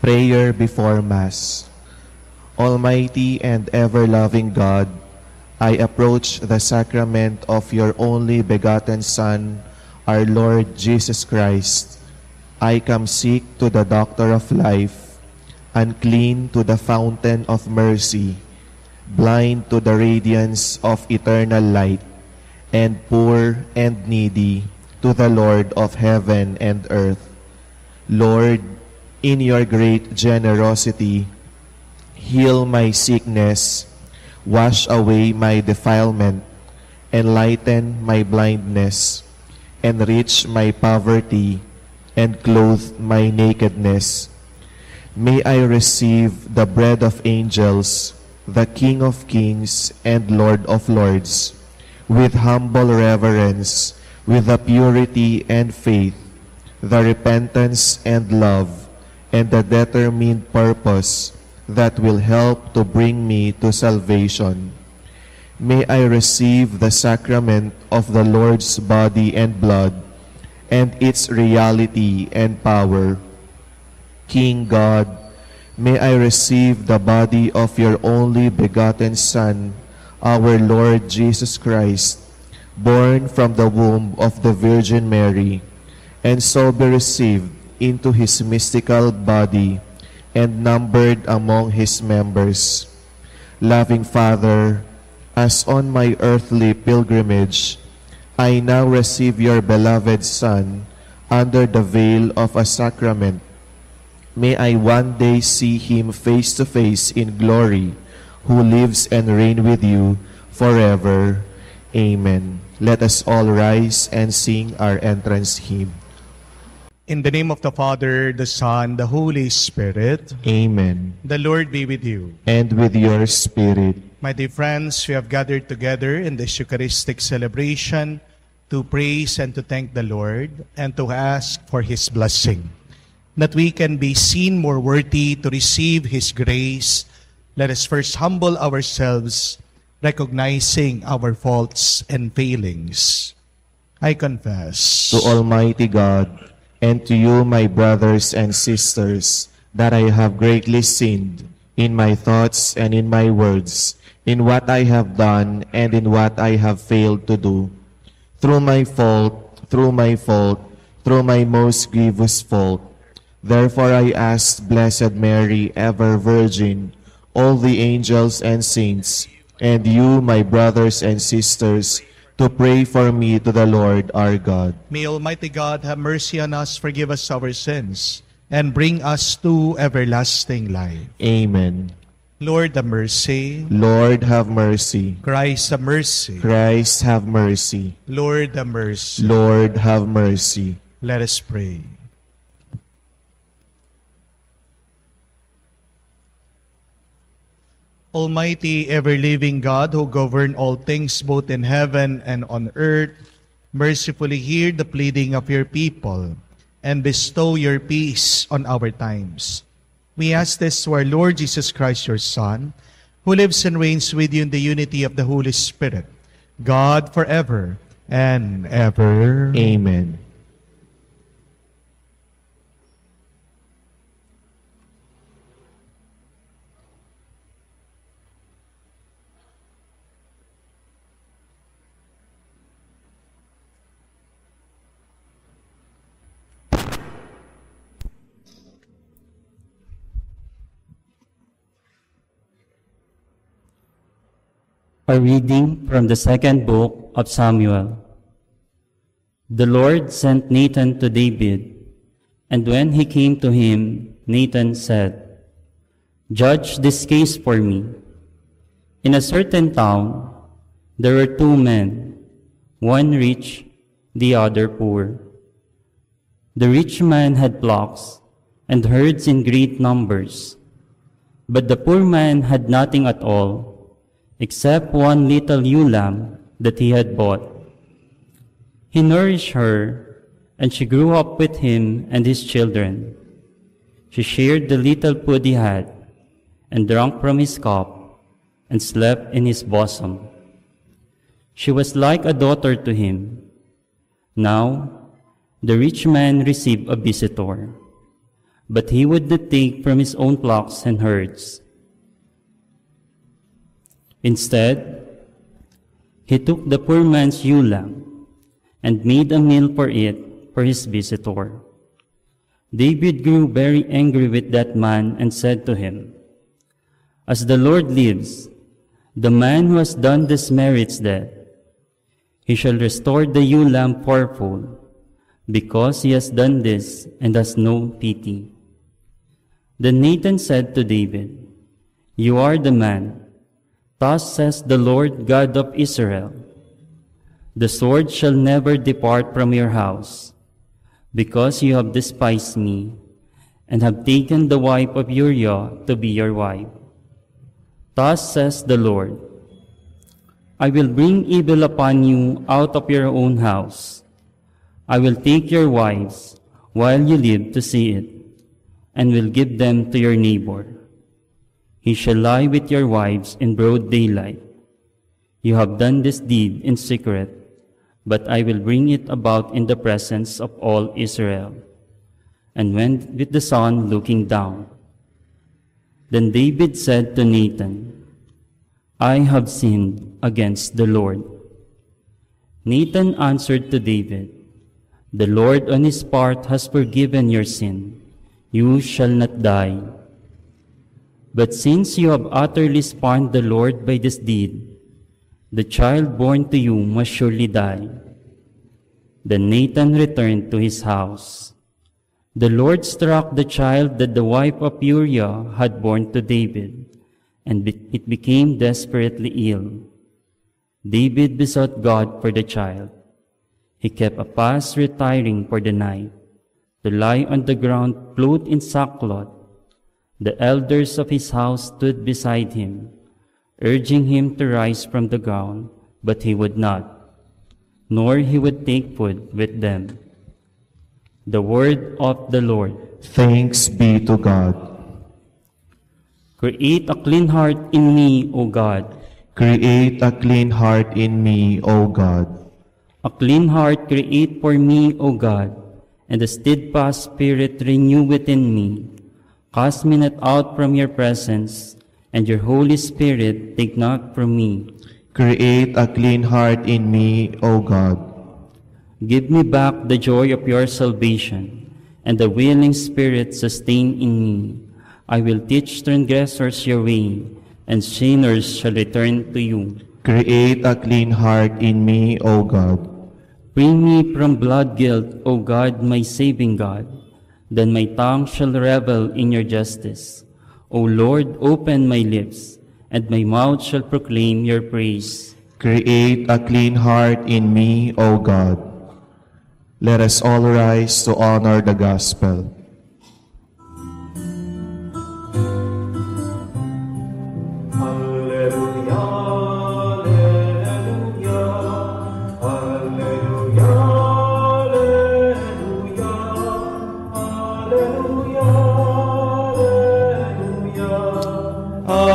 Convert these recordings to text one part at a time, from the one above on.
Prayer before Mass. Almighty and ever-loving God, I approach the sacrament of your only begotten Son, our Lord Jesus Christ. I come sick to the Doctor of life, unclean to the fountain of mercy, blind to the radiance of eternal light, and poor and needy to the Lord of heaven and earth. Lord, in your great generosity, heal my sickness, wash away my defilement, enlighten my blindness, enrich my poverty, and clothe my nakedness. May I receive the bread of angels, the King of kings and Lord of lords, with humble reverence, with the purity and faith, the repentance and love, and the determined purpose that will help to bring me to salvation. May I receive the sacrament of the Lord's body and blood, and its reality and power. King God, may I receive the body of your only begotten Son, our Lord Jesus Christ, born from the womb of the Virgin Mary, and so be received into his mystical body and numbered among his members. Loving Father, as on my earthly pilgrimage, I now receive your beloved Son under the veil of a sacrament. May I one day see him face to face in glory, who lives and reigns with you forever. Amen. Let us all rise and sing our entrance hymn. In the name of the Father, the Son, the Holy Spirit. Amen. The Lord be with you. And with your spirit. My dear friends, we have gathered together in this Eucharistic celebration to praise and to thank the Lord and to ask for His blessing. That we can be seen more worthy to receive His grace, let us first humble ourselves, recognizing our faults and failings. I confess to Almighty God and to you, my brothers and sisters, that I have greatly sinned in my thoughts and in my words, in what I have done and in what I have failed to do. Through my fault, through my most grievous fault. Therefore I ask Blessed Mary, ever Virgin, all the angels and saints, and you, my brothers and sisters, to pray for me to the Lord our God. May Almighty God have mercy on us, forgive us our sins, and bring us to everlasting life. Amen. Lord, have mercy. Lord, have mercy. Christ, have mercy. Christ, have mercy. Lord, have mercy. Lord, have mercy. Let us pray. Almighty, ever-living God, who govern all things both in heaven and on earth, mercifully hear the pleading of your people and bestow your peace on our times. We ask this to our Lord Jesus Christ, your Son, who lives and reigns with you in the unity of the Holy Spirit, God forever and ever. Amen. A reading from the second book of Samuel. The Lord sent Nathan to David, and when he came to him, Nathan said, "Judge this case for me. In a certain town, there were two men, one rich, the other poor. The rich man had flocks and herds in great numbers, but the poor man had nothing at all, except one little ewe lamb that he had bought. He nourished her, and she grew up with him and his children. She shared the little food he had, and drank from his cup, and slept in his bosom. She was like a daughter to him. Now the rich man received a visitor. but he would not take from his own flocks and herds. Instead, he took the poor man's ewe lamb and made a meal for it for his visitor. David grew very angry with that man and said to him, "As the Lord lives, the man who has done this merits death. He shall restore the ewe lamb fourfold, because he has done this and has no pity." Then Nathan said to David, "You are the man. Thus says the Lord God of Israel, the sword shall never depart from your house, because you have despised me, and have taken the wife of Uriah to be your wife. Thus says the Lord, I will bring evil upon you out of your own house. I will take your wives while you live to see it, and will give them to your neighbor. He shall lie with your wives in broad daylight. You have done this deed in secret, but I will bring it about in the presence of all Israel, and went with the sun looking down. Then David said to Nathan, I have sinned against the Lord. Nathan answered to David, The Lord on his part has forgiven your sin. You shall not die. But since you have utterly spurned the Lord by this deed, the child born to you must surely die. Then Nathan returned to his house. The Lord struck the child that the wife of Uriah had borne to David, and it became desperately ill. David besought God for the child. He kept a fast retiring for the night, to lie on the ground clothed in sackcloth. The elders of his house stood beside him, urging him to rise from the ground, but he would not, nor he would take food with them. The word of the Lord. Thanks be to God. Create a clean heart in me, O God. Create a clean heart in me, O God. A clean heart create for me, O God, and a steadfast spirit renew within me. Cast me not out from your presence, and your Holy Spirit take not from me. Create a clean heart in me, O God. Give me back the joy of your salvation, and the willing spirit sustain in me. I will teach transgressors your way, and sinners shall return to you. Create a clean heart in me, O God. Free me from blood guilt, O God, my saving God. Then my tongue shall revel in your justice. O Lord, open my lips, and my mouth shall proclaim your praise. Create a clean heart in me, O God. Let us all rise to honor the gospel.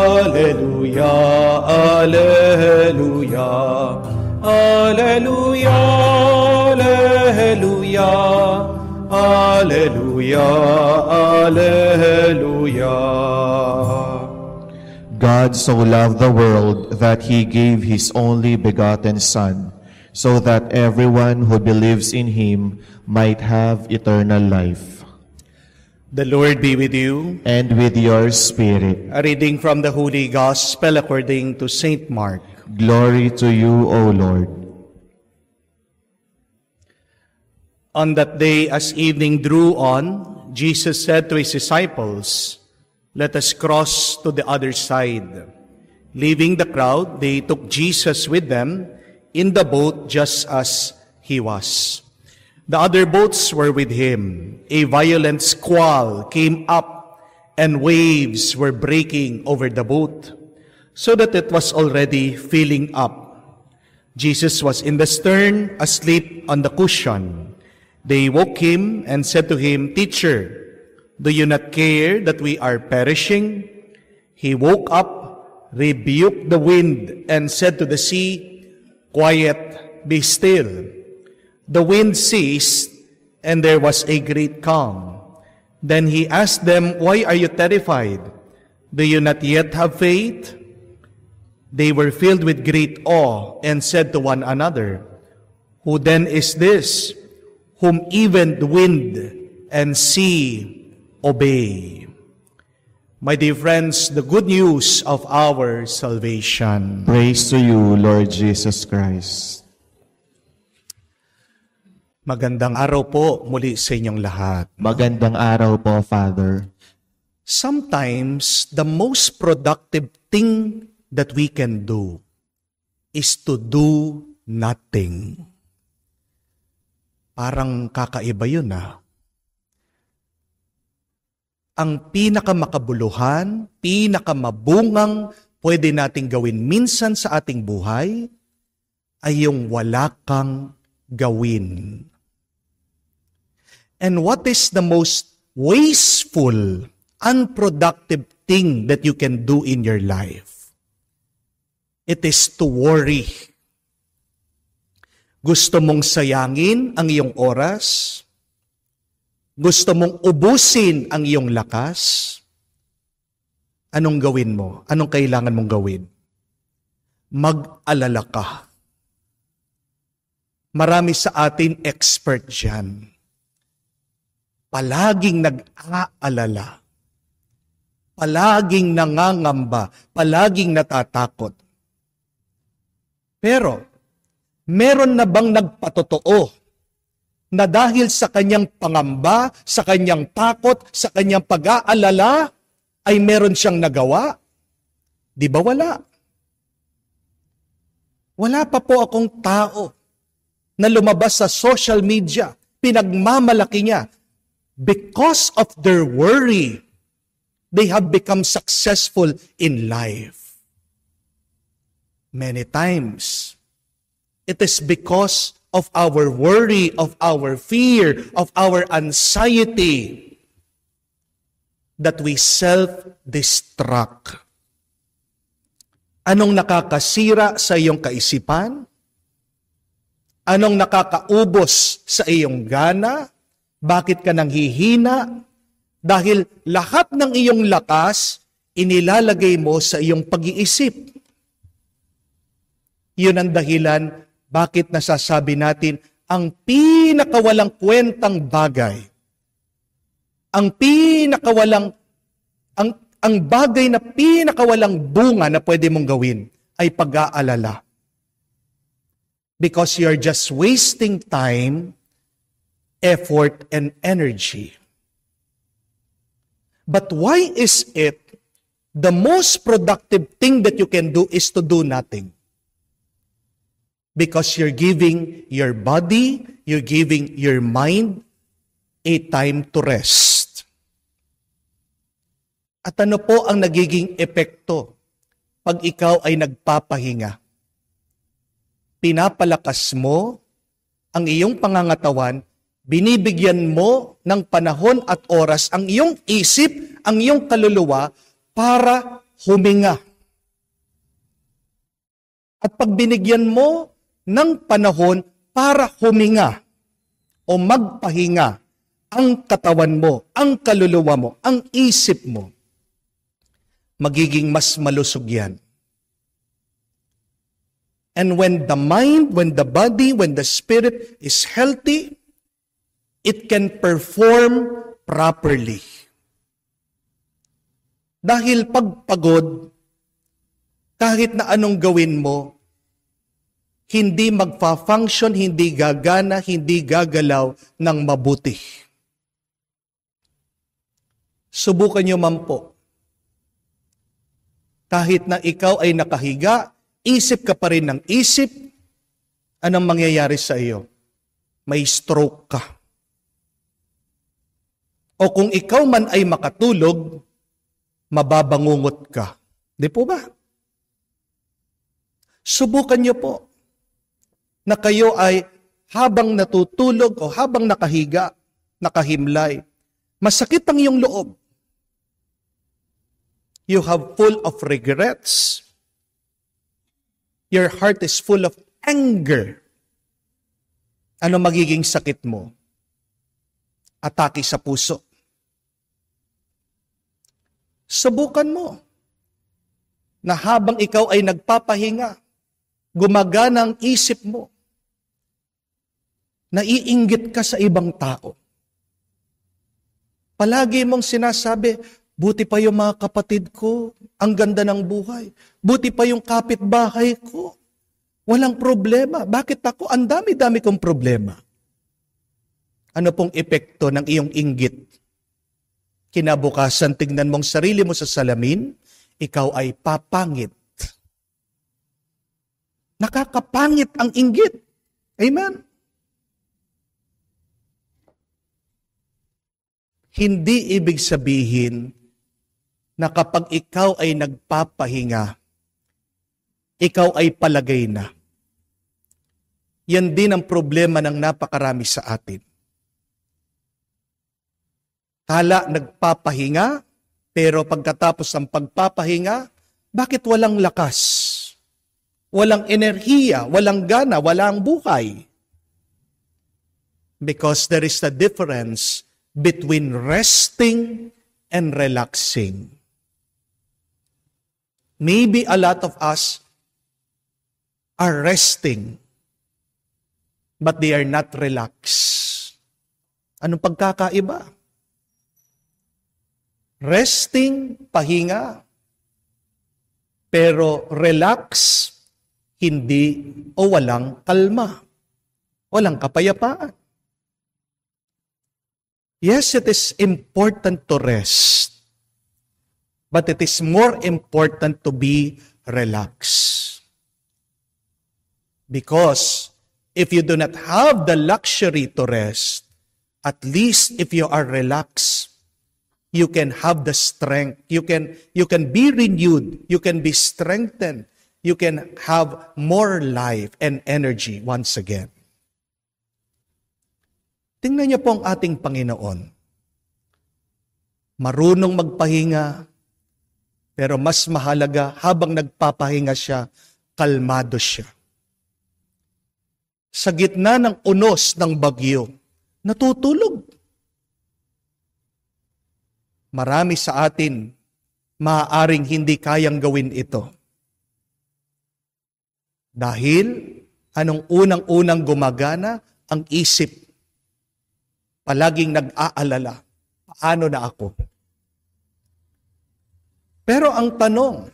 Alleluia, alleluia, alleluia, alleluia, alleluia, alleluia. God so loved the world that he gave his only begotten Son, so that everyone who believes in him might have eternal life. The Lord be with you. And with your spirit. A reading from the Holy Gospel according to St. Mark. Glory to you, O Lord. On that day, as evening drew on, Jesus said to his disciples, Let us cross to the other side. Leaving the crowd, they took Jesus with them in the boat just as he was. The other boats were with him. A violent squall came up, and waves were breaking over the boat, so that it was already filling up. Jesus was in the stern, asleep on the cushion. They woke him and said to him, Teacher, do you not care that we are perishing? He woke up, rebuked the wind, and said to the sea, Quiet, be still. The wind ceased, and there was a great calm. Then he asked them, "Why are you terrified? Do you not yet have faith?" They were filled with great awe and said to one another, "Who then is this, whom even the wind and sea obey?" My dear friends, the good news of our salvation. Praise to you, Lord Jesus Christ. Magandang araw po muli sa inyong lahat. Magandang araw po, Father. Sometimes, the most productive thing that we can do is to do nothing. Parang kakaiba yun Ang pinakamakabuluhan, pinakamabungang pwede nating gawin minsan sa ating buhay ay yung wala kang gawin. And what is the most wasteful, unproductive thing that you can do in your life? It is to worry. Gusto mong sayangin ang iyong oras? Gusto mong ubusin ang iyong lakas? Anong gawin mo? Anong kailangan mong gawin? Mag-alala ka. Marami sa atin expert dyan. Palaging nag-aalala. Palaging nangangamba. Palaging natatakot. Pero, meron na bang nagpatotoo na dahil sa kanyang pangamba, sa kanyang takot, sa kanyang pag-aalala, ay meron siyang nagawa? Di ba wala? Wala pa po akong tao na lumabas sa social media, pinagmamalaki niya. Because of their worry, they have become successful in life. Many times, it is because of our worry, of our fear, of our anxiety, that we self-destruct. Anong nakakasira sa iyong kaisipan? Anong nakakaubos sa iyong gana? Bakit ka nanghihina? Dahil lahat ng iyong lakas, inilalagay mo sa iyong pag-iisip. Yun ang dahilan bakit nasasabi natin ang pinakawalang kwentang bagay, ang bagay na pinakawalang bunga na pwede mong gawin ay pag-aalala. Because you're just wasting time, effort, and energy. But why is it the most productive thing that you can do is to do nothing? Because you're giving your body, you're giving your mind a time to rest. At ano po ang nagiging epekto pag ikaw ay nagpapahinga? Pinapalakas mo ang iyong pangangatawan, binibigyan mo ng panahon at oras ang iyong isip, ang iyong kaluluwa para huminga. At pag binigyan mo ng panahon para huminga o magpahinga ang katawan mo, ang kaluluwa mo, ang isip mo, magiging mas malusog yan. And when the mind, when the body, when the spirit is healthy, it can perform properly. Dahil pagpagod, kahit na anong gawin mo, hindi magfa-function, hindi gagana, hindi gagalaw ng mabuti. Subukan nyo man po. Kahit na ikaw ay nakahiga, isip ka pa rin ng isip, anong mangyayari sa iyo? May stroke ka. O kung ikaw man ay makatulog, mababangungot ka. Di po ba? Subukan niyo po na kayo ay habang natutulog o habang nakahiga, nakahimlay, masakit ang iyong loob. You have full of regrets. Your heart is full of anger. Ano magiging sakit mo? Atake sa puso. Subukan mo na habang ikaw ay nagpapahinga, gumagana ang isip mo, naiinggit ka sa ibang tao. Palagi mong sinasabi, buti pa yung mga kapatid ko, ang ganda ng buhay. Buti pa yung kapitbahay ko, walang problema. Bakit ako? Ang dami-dami kong problema. Ano pong epekto ng iyong inggit? Kinabukasan, tignan mong sarili mo sa salamin, ikaw ay papangit. Nakakapangit ang inggit. Amen? Hindi ibig sabihin na kapag ikaw ay nagpapahinga, ikaw ay palagay na. Yan din ang problema ng napakarami sa atin. Kala nagpapahinga, pero pagkatapos ng pagpapahinga, bakit walang lakas? Walang enerhiya, walang gana, walang buhay? Because there is a difference between resting and relaxing. Maybe a lot of us are resting, but they are not relaxed. Anong pagkakaiba? Resting, pahinga, pero relax, hindi o walang kalma, walang kapayapaan. Yes, it is important to rest, but it is more important to be relaxed. Because if you do not have the luxury to rest, at least if you are relaxed, you can have the strength. You can be renewed. You can be strengthened. You can have more life and energy once again. Tingnan niyo po ang ating Panginoon. Marunong magpahinga, pero mas mahalaga habang nagpapahinga siya, kalmado siya. Sa gitna ng unos ng bagyo, natutulog. Marami sa atin, maaaring hindi kayang gawin ito. Dahil, anong unang-unang gumagana? Ang isip. Palaging nag-aalala, paano na ako? Pero ang tanong,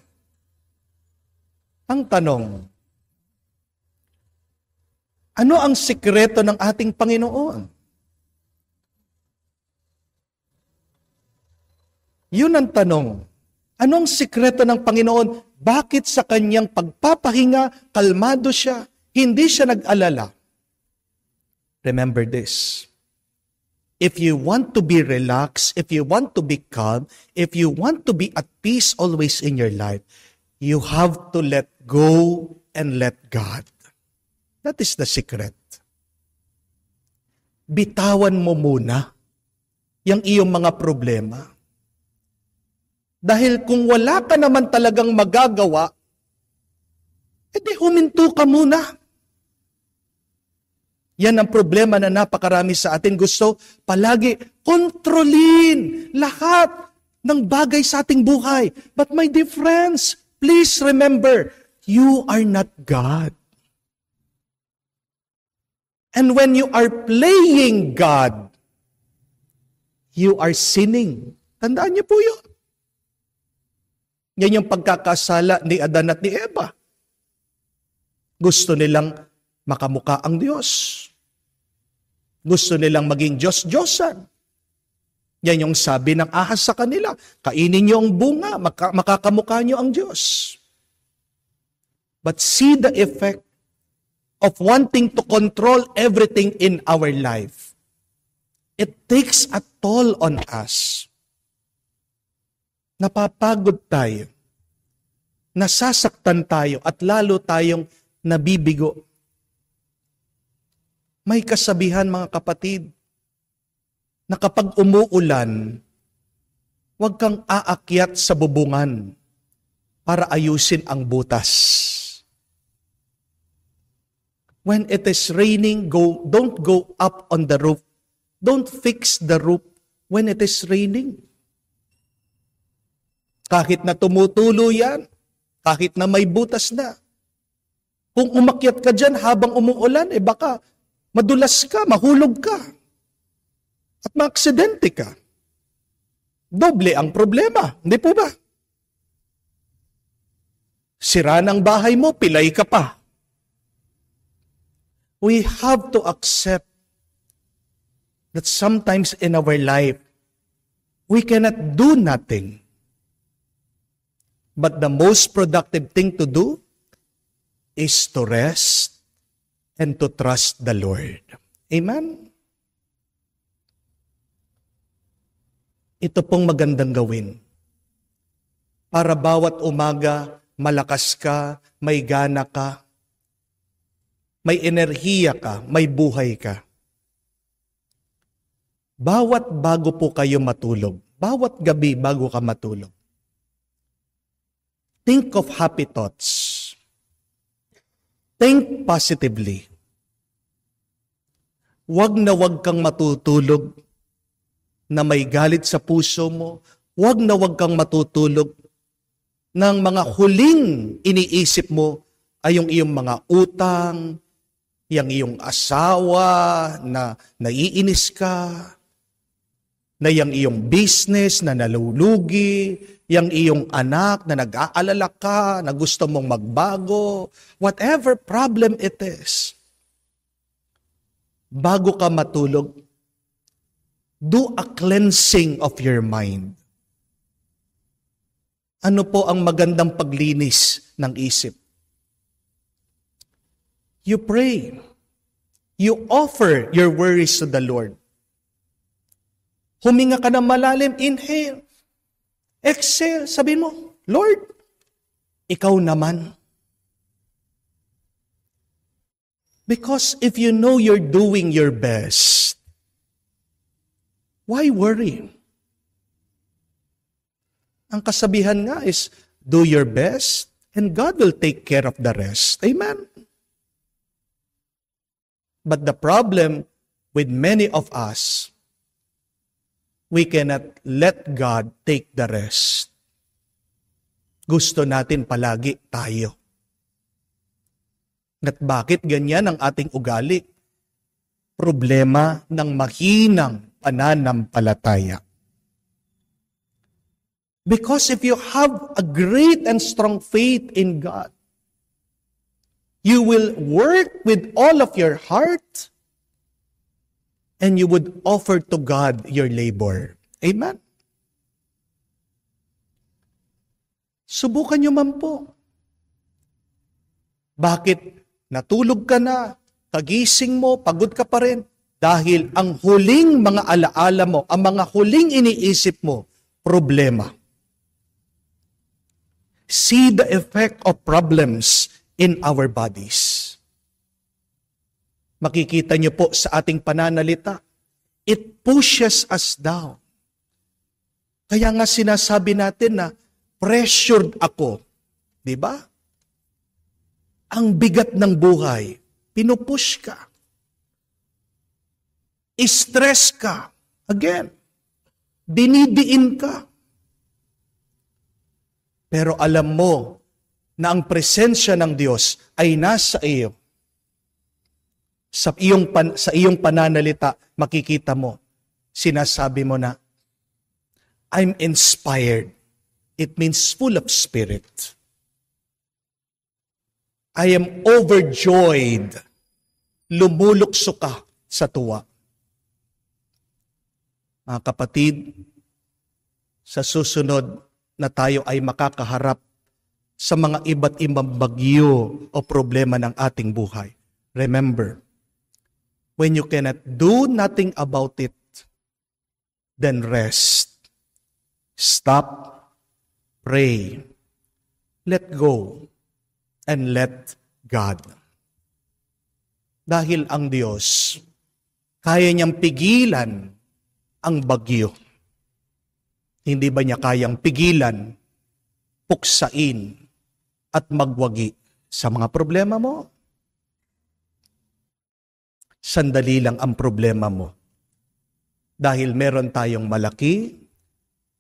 ano ang sikreto ng ating Panginoon? Yun ang tanong. Anong sikreto ng Panginoon? Bakit sa kanyang pagpapahinga, kalmado siya, hindi siya nag-alala? Remember this. If you want to be relaxed, if you want to be calm, if you want to be at peace always in your life, you have to let go and let God. That is the secret. Bitawan mo muna yung iyong mga problema. Dahil kung wala ka naman talagang magagawa, edi huminto ka muna. Yan ang problema na napakarami sa atin. Gusto palagi kontrolin lahat ng bagay sa ating buhay. But my dear friends, please remember, you are not God. And when you are playing God, you are sinning. Tandaan niyo po yun. Yan yung pagkakasala ni Adan at ni Eva. Gusto nilang makamuka ang Diyos. Gusto nilang maging Diyos-Diyosan. Yan yung sabi ng ahas sa kanila. Kainin niyo ang bunga, makakamukha niyo ang Diyos. But see the effect of wanting to control everything in our life. It takes a toll on us. Napapagod tayo, nasasaktan tayo, at lalo tayong nabibigo. May kasabihan, mga kapatid, na kapag umuulan, huwag kang aakyat sa bubungan para ayusin ang butas. When it is raining, don't go up on the roof. Don't fix the roof when it is raining. Kahit na tumutulo yan, kahit na may butas na. Kung umakyat ka dyan habang umuulan, baka madulas ka, mahulog ka. At maaksidente ka. Doble ang problema, hindi po ba? Sira ng bahay mo, pilay ka pa. We have to accept that sometimes in our life, we cannot do nothing. But the most productive thing to do is to rest and to trust the Lord. Amen? Ito pong magandang gawin. Para bawat umaga, malakas ka, may gana ka, may enerhiya ka, may buhay ka. Bawat bago po kayo matulog, bawat gabi bago ka matulog, think of happy thoughts. Think positively. Huwag na huwag kang matutulog na may galit sa puso mo. Huwag na huwag kang matutulog ng mga huling iniisip mo ay yung iyong mga utang, yung iyong asawa na naiinis ka, na yung iyong business na nalulugi, yung iyong anak na nag-aalala ka, na gusto mong magbago, whatever problem it is. Bago ka matulog, do a cleansing of your mind. Ano po ang magandang paglinis ng isip? You pray. You offer your worries to the Lord. Huminga ka ng malalim, inhale. Exhale, sabihin mo, Lord, ikaw naman. Because if you know you're doing your best, why worry? Ang kasabihan nga is, do your best and God will take care of the rest. Amen? But the problem with many of us, we cannot let God take the rest. Gusto natin palagi tayo. At bakit ganyan ang ating ugali? Problema ng mahinang pananampalataya. Because if you have a great and strong faith in God, you will work with all of your heart and you would offer to God your labor. Amen? Subukan nyo man po. Bakit natulog ka na, kagising mo, pagod ka pa rin? Dahil ang huling mga alaala mo, ang mga huling iniisip mo, problema. See the effect of problems in our bodies. Makikita niyo po sa ating pananalita, it pushes us down. Kaya nga sinasabi natin na pressured ako. Di ba? Ang bigat ng buhay, pinupush ka. Stress ka. Again, dinidiin ka. Pero alam mo na ang presensya ng Diyos ay nasa iyo. Sa iyong pananalita, makikita mo, sinasabi mo na, I'm inspired. It means full of spirit. I am overjoyed. Lumulukso ka sa tuwa. Mga kapatid, sa susunod na tayo ay makakaharap sa mga iba't ibang bagyo o problema ng ating buhay. Remember, when you cannot do nothing about it, then rest. Stop, pray, let go, and let God. Dahil ang Diyos, kaya niyang pigilan ang bagyo. Hindi ba niya kayang pigilan, puksain, at magwagi sa mga problema mo? Sandali lang ang problema mo. Dahil meron tayong malaki,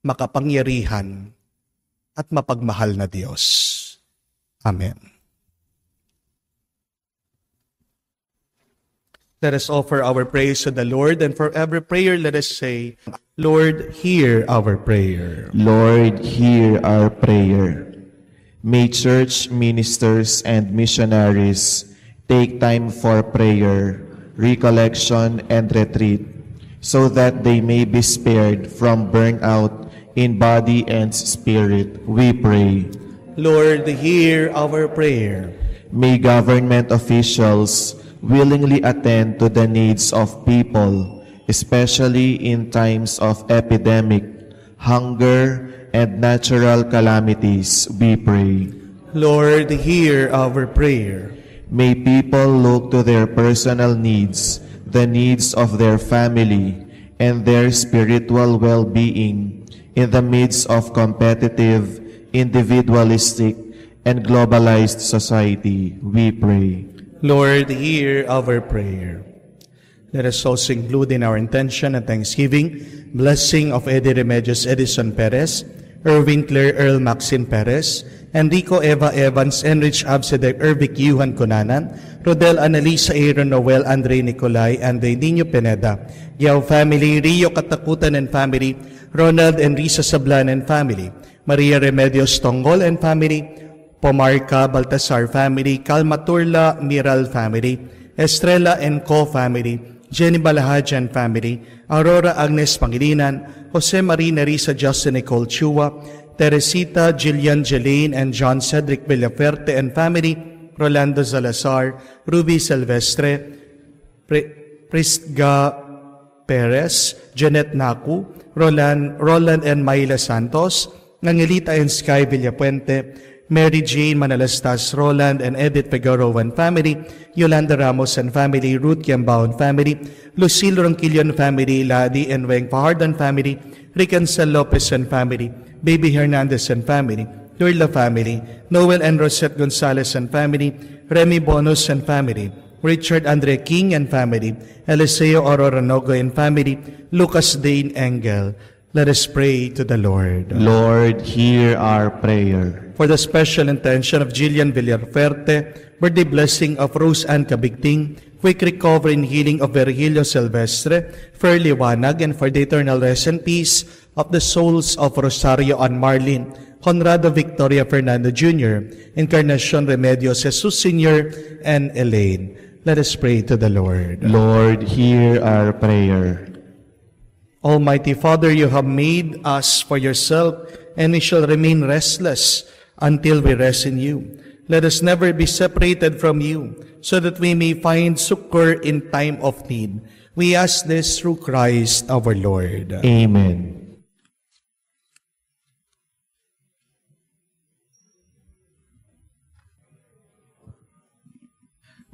makapangyarihan, at mapagmahal na Diyos. Amen. Let us offer our praise to the Lord, and for every prayer let us say, Lord, hear our prayer. Lord, hear our prayer. May church ministers and missionaries take time for prayer, recollection, and retreat, so that they may be spared from burnout in body and spirit, we pray. Lord, hear our prayer. May government officials willingly attend to the needs of people, especially in times of epidemic, hunger, and natural calamities, we pray. Lord, hear our prayer. May people look to their personal needs, the needs of their family, and their spiritual well-being in the midst of competitive, individualistic, and globalized society, we pray. Lord, hear our prayer. Let us also include in our intention and thanksgiving, blessing of Eddie Remedios Edison Perez, Erwin Claire Earl Maxine Perez, Enrico Eva Evans, Enrich Absedek Ervic Yuhan Cunanan, Rodel Annalisa Aaron Noel Andre Nicolay, Andre Nino Pineda, Yao family, Rio Katakutan and family, Ronald and Risa Sablan and family, Maria Remedios Tongol and family, Pomarca Baltasar family, Calmaturla Miral family, Estrella and Co family, Jenny Balahajan family, Aurora Agnes Pangilinan, Jose Marie Nerissa Justin Nicole Chua, Teresita Jillian Jeline and John Cedric Villaferte and family, Rolando Salazar, Ruby Silvestre, Prisga Perez, Janet Naku, Roland and Maila Santos, Nangelita and Sky Villapuente, Mary Jane Manalastas, Roland and Edith Figueroa and family, Yolanda Ramos and family, Ruth Kiambao and family, Lucille Ronquillo and family, Ladi and Weng Fajardo and family, Ricancel Lopez and family, Baby Hernandez and family, Lurla family, Noel and Rosette Gonzalez and family, Remy Bonus and family, Richard Andre King and family, Eliseo Aurora Nogo and family, Lucas Dane Engel. Let us pray to the Lord. Lord, hear our prayer. For the special intention of Jillian Villaferte, birthday blessing of Rose Ann Cabigting, quick recovery and healing of Virgilio Silvestre, Fairly Wanag, and for the eternal rest and peace of the souls of Rosario Ann Marlin, Conrado Victoria Fernando Jr., Encarnacion Remedios Jesus Sr., and Elaine. Let us pray to the Lord. Lord, hear our prayer. Almighty Father, you have made us for yourself, and we shall remain restless until we rest in you. Let us never be separated from you, so that we may find succor in time of need. We ask this through Christ our Lord. Amen.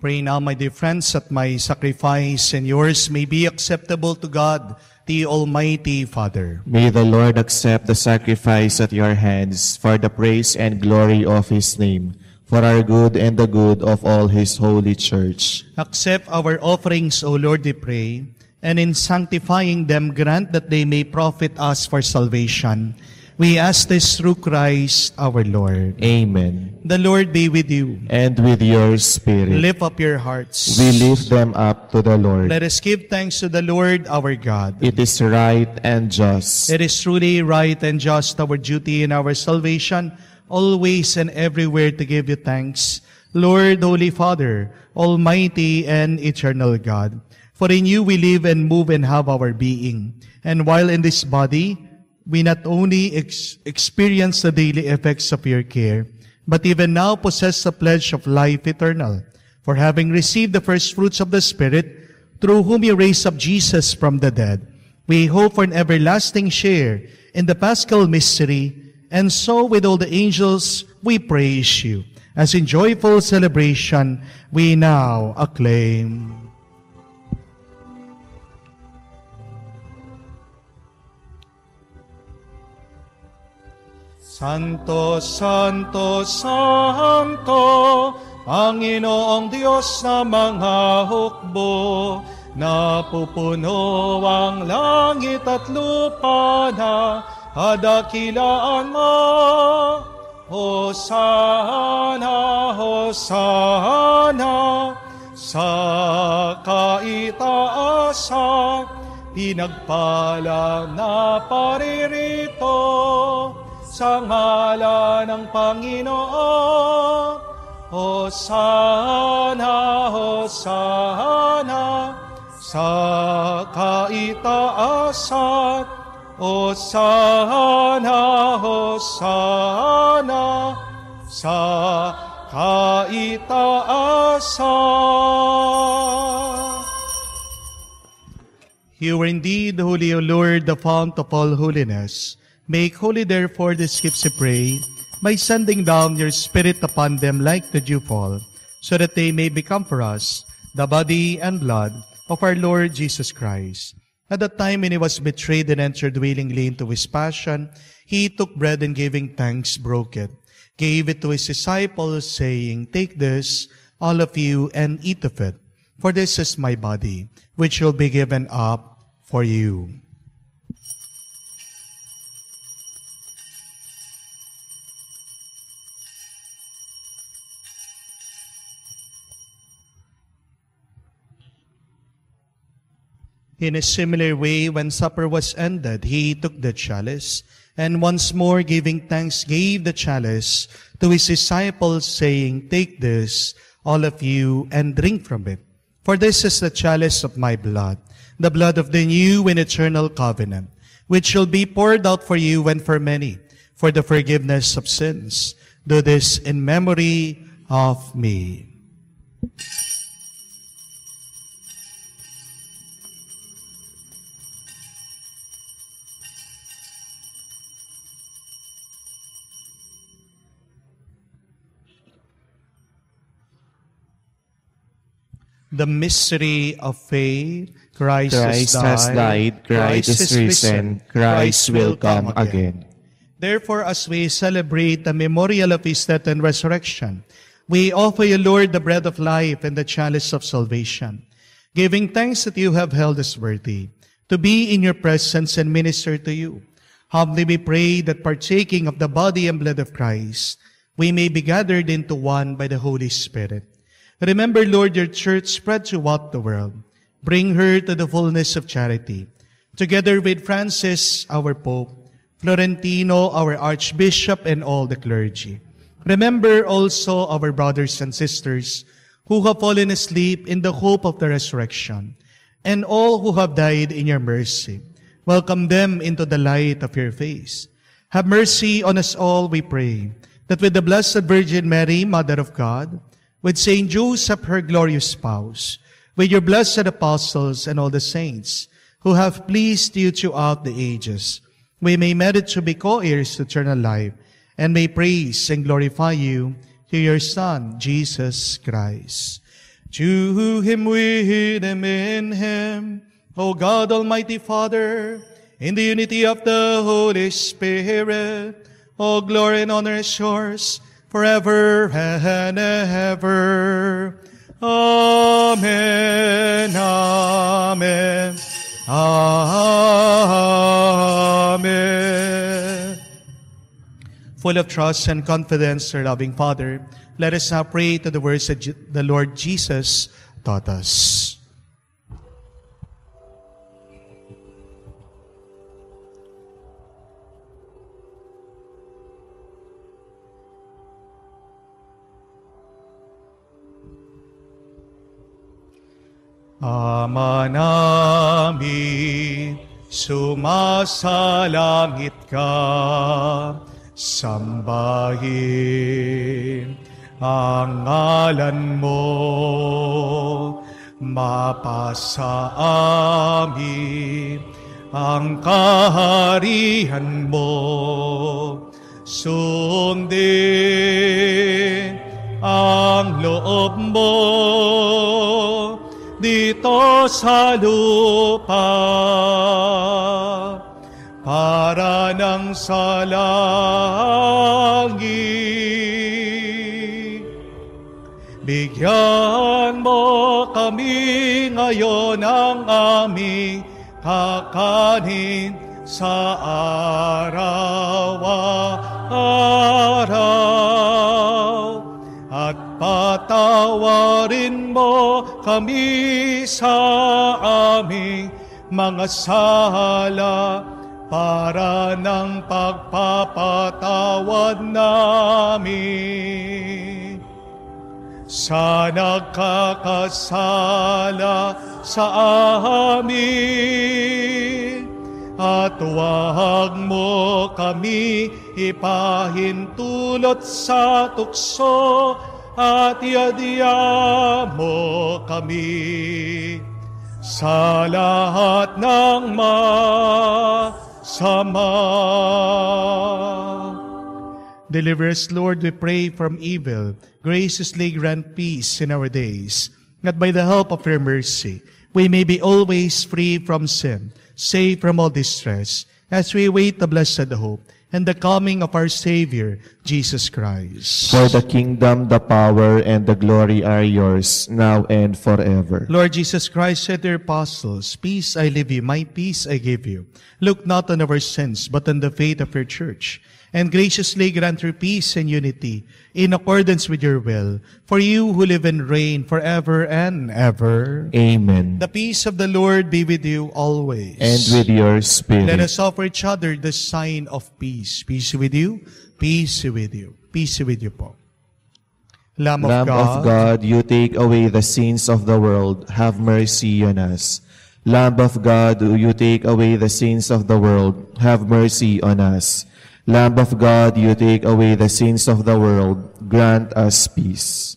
Pray now, my dear friends, that my sacrifice and yours may be acceptable to God, the Almighty Father. May the Lord accept the sacrifice at your hands for the praise and glory of His name, for our good and the good of all His holy church. Accept our offerings, O Lord, we pray, and in sanctifying them grant that they may profit us for salvation. We ask this through Christ our Lord. Amen. The Lord be with you. And with your spirit. Lift up your hearts. We lift them up to the Lord. Let us give thanks to the Lord our God. It is right and just. It is truly right and just, our duty and our salvation, always and everywhere to give you thanks, Lord, Holy Father, Almighty and eternal God. For in you we live and move and have our being. And while in this body, we not only experience the daily effects of your care, but even now possess the pledge of life eternal. For having received the first fruits of the Spirit, through whom you raised up Jesus from the dead, we hope for an everlasting share in the Paschal mystery, and so with all the angels we praise you. As in joyful celebration, we now acclaim. Santo, Santo, Santo, Panginoong Diyos na mga hukbo, napupuno ang langit at lupa na kadakilaan mo. Hosana, Hosana, sa kaitaasan, pinagpala na paririto sa ngalan ng Panginoon. Hosana, Hosana, sa kaitaasan. Hosana, Hosana, sa kaitaasan. You are indeed holy, O Lord, the fount of all holiness. Make holy, therefore, these gifts, we pray, by sending down your Spirit upon them like the dewfall, so that they may become for us the body and blood of our Lord Jesus Christ. At the time when he was betrayed and entered willingly into his passion, he took bread and giving thanks, broke it, gave it to his disciples, saying, "Take this, all of you, and eat of it, for this is my body, which will be given up for you." In a similar way, when supper was ended, he took the chalice, and once more giving thanks, gave the chalice to his disciples, saying, "Take this, all of you, and drink from it. For this is the chalice of my blood, the blood of the new and eternal covenant, which shall be poured out for you and for many, for the forgiveness of sins. Do this in memory of me." The mystery of faith. Christ has died, Christ is risen, Christ will come again. Therefore, as we celebrate the memorial of his death and resurrection, we offer you, Lord, the bread of life and the chalice of salvation, giving thanks that you have held us worthy to be in your presence and minister to you. Humbly we pray that partaking of the body and blood of Christ, we may be gathered into one by the Holy Spirit. Remember, Lord, your church spread throughout the world. Bring her to the fullness of charity. Together with Francis, our Pope, Florentino, our Archbishop, and all the clergy. Remember also our brothers and sisters who have fallen asleep in the hope of the resurrection, and all who have died in your mercy. Welcome them into the light of your face. Have mercy on us all, we pray, that with the Blessed Virgin Mary, Mother of God, with Saint Joseph, her glorious spouse, with your blessed apostles and all the saints who have pleased you throughout the ages, we may merit to be co-heirs to eternal life, and may praise and glorify you through your Son, Jesus Christ. To him, with him, in him, O God, Almighty Father, in the unity of the Holy Spirit, all glory and honor is yours, forever and ever. Amen, amen, amen. Full of trust and confidence, our loving Father, let us now pray to the words that the Lord Jesus taught us. Ama namin, sumasalangit ka, sambahin ang ngalan mo, mapasa amin ang kaharian mo, sundin ang loob mo, dito sa lupa, para nang sa langit. Bigyan mo kami ngayon ng aming kakanin, sa araw-araw, at patawarin mo kami sa aming mga sala para ng pagpapatawad namin sa nagkakasala sa amin, at huwag mo kami ipahintulot sa tukso, at iadya mo kami sa lahat ng masama. Deliver us, Lord, we pray, from evil. Graciously grant peace in our days, that by the help of your mercy, we may be always free from sin, safe from all distress, as we wait the blessed hope and the coming of our Savior, Jesus Christ. For the kingdom, the power, and the glory are yours, now and forever. Lord Jesus Christ said to your apostles, peace I leave you, my peace I give you. Look not on our sins, but on the faith of your church, and graciously grant her peace and unity, in accordance with your will, for you who live and reign forever and ever. Amen. The peace of the Lord be with you always. And with your spirit. Let us offer each other the sign of peace. Peace with you, peace with you, peace with you po. Lamb of God, you take away the sins of the world, have mercy on us. Lamb of God, you take away the sins of the world, have mercy on us. Lamb of God, you take away the sins of the world, grant us peace.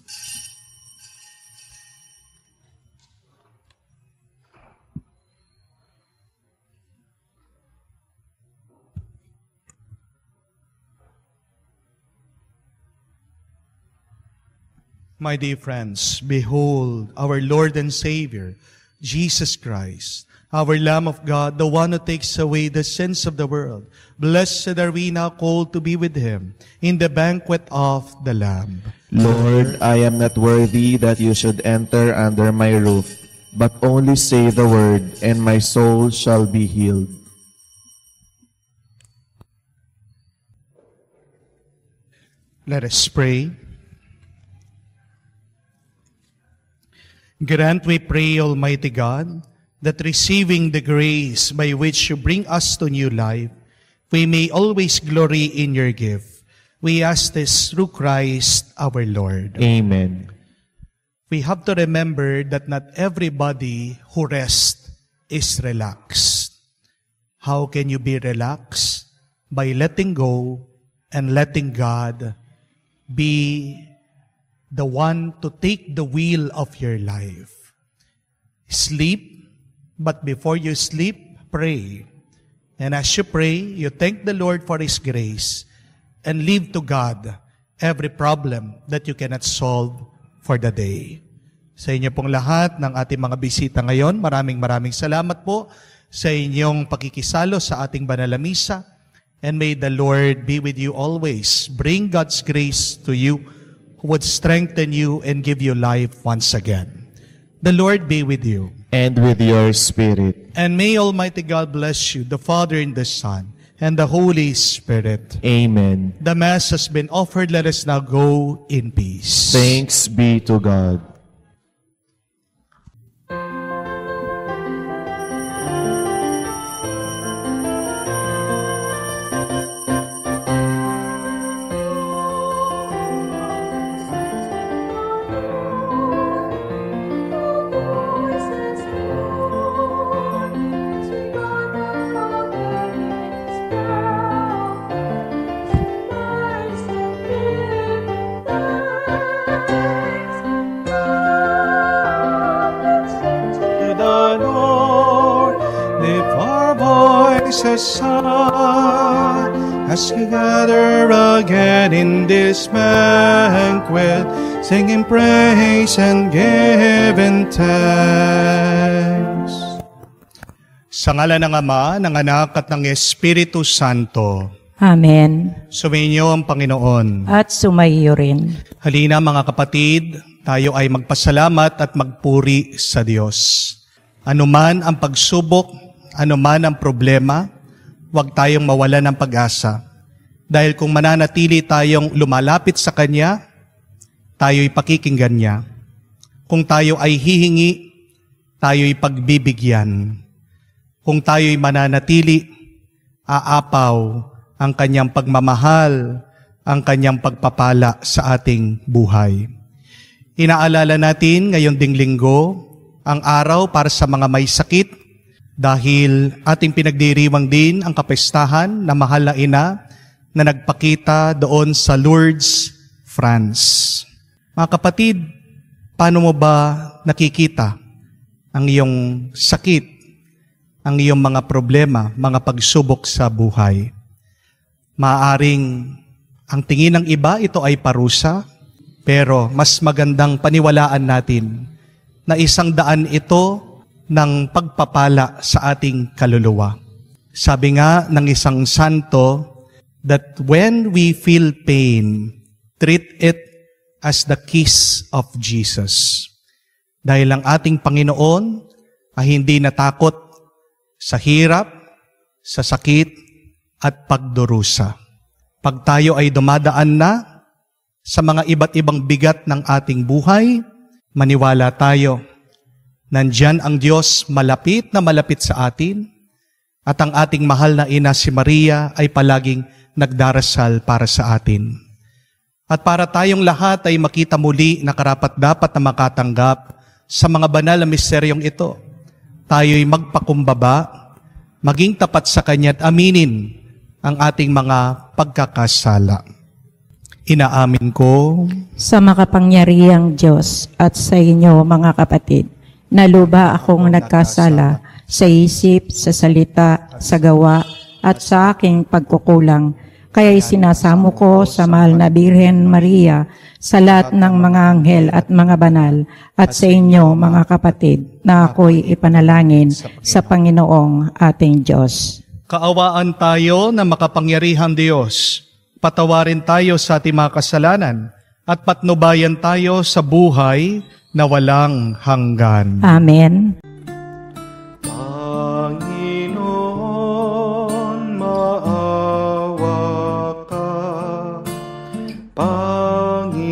My dear friends, behold our Lord and Savior, Jesus Christ, our Lamb of God, the one who takes away the sins of the world. Blessed are we now called to be with him in the banquet of the Lamb. Lord, I am not worthy that you should enter under my roof, but only say the word, and my soul shall be healed. Let us pray. Grant, we pray, Almighty God, that receiving the grace by which you bring us to new life, we may always glory in your gift. We ask this through Christ our Lord. Amen. We have to remember that not everybody who rests is relaxed. How can you be relaxed? By letting go and letting God be the one to take the wheel of your life. Sleep, but before you sleep, pray. And as you pray, you thank the Lord for His grace and leave to God every problem that you cannot solve for the day. Sa inyo pong lahat ng ating mga bisita ngayon, maraming salamat po sa inyong pakikisalo sa ating banal na misa. And may the Lord be with you always. Bring God's grace to you, who would strengthen you and give you life once again. The Lord be with you. And with your spirit. And may Almighty God bless you, the Father and the Son, and the Holy Spirit. Amen. The Mass has been offered. Let us now go in peace. Thanks be to God. As we gather again in this banquet, singing praise and giving thanks. Sa ngalan ng Ama, ng Anak at ng Espiritu Santo. Amen. Sumainyo ang Panginoon. At sumaiyo rin. Halina mga kapatid, tayo ay magpasalamat at magpuri sa Diyos. Anuman ang pagsubok, anuman ang problema, huwag tayong mawala ng pag-asa. Dahil kung mananatili tayong lumalapit sa Kanya, tayo'y pakikinggan Niya. Kung tayo ay hihingi, tayo'y pagbibigyan. Kung tayo'y mananatili, aapaw ang Kanyang pagmamahal, ang Kanyang pagpapala sa ating buhay. Inaalala natin ngayon ding linggo ang araw para sa mga may sakit dahil ating pinagdiriwang din ang kapistahan na mahal na ina na nagpakita doon sa Lourdes, France. Mga kapatid, paano mo ba nakikita ang iyong sakit, ang iyong mga problema, mga pagsubok sa buhay? Maaaring ang tingin ng iba, ito ay parusa, pero mas magandang paniwalaan natin na 100 ito ng pagpapala sa ating kaluluwa. Sabi nga ng isang santo, that when we feel pain, treat it as the kiss of Jesus. Dahil ang ating Panginoon ay hindi natakot sa hirap, sa sakit, at pagdurusa. Pag tayo ay dumadaan na sa mga iba't ibang bigat ng ating buhay, maniwala tayo. Nandyan ang Diyos malapit na malapit sa atin, at ang ating mahal na ina si Maria ay palaging nagdarasal para sa atin. At para tayong lahat ay makita muli na karapat-dapat na makatanggap sa mga banal na misteryong ito, tayo'y magpakumbaba, maging tapat sa Kanya at aminin ang ating mga pagkakasala. Inaamin ko Sa makapangyarihang Diyos at sa inyo mga kapatid, naluba akong nagkasala sa isip, sa salita, sa gawa, at sa aking pagkukulang. Kaya'y sinasamo ko sa mahal na Birhen Maria, sa lahat ng mga anghel at mga banal, at sa inyo mga kapatid, na ako'y ipanalangin sa Panginoong ating Diyos. kaawaan tayo na makapangyarihang Diyos. Patawarin tayo sa ating mga kasalanan at patnubayan tayo sa buhay na walang hanggan. Amen. Panginoon, maawa ka. Panginoon,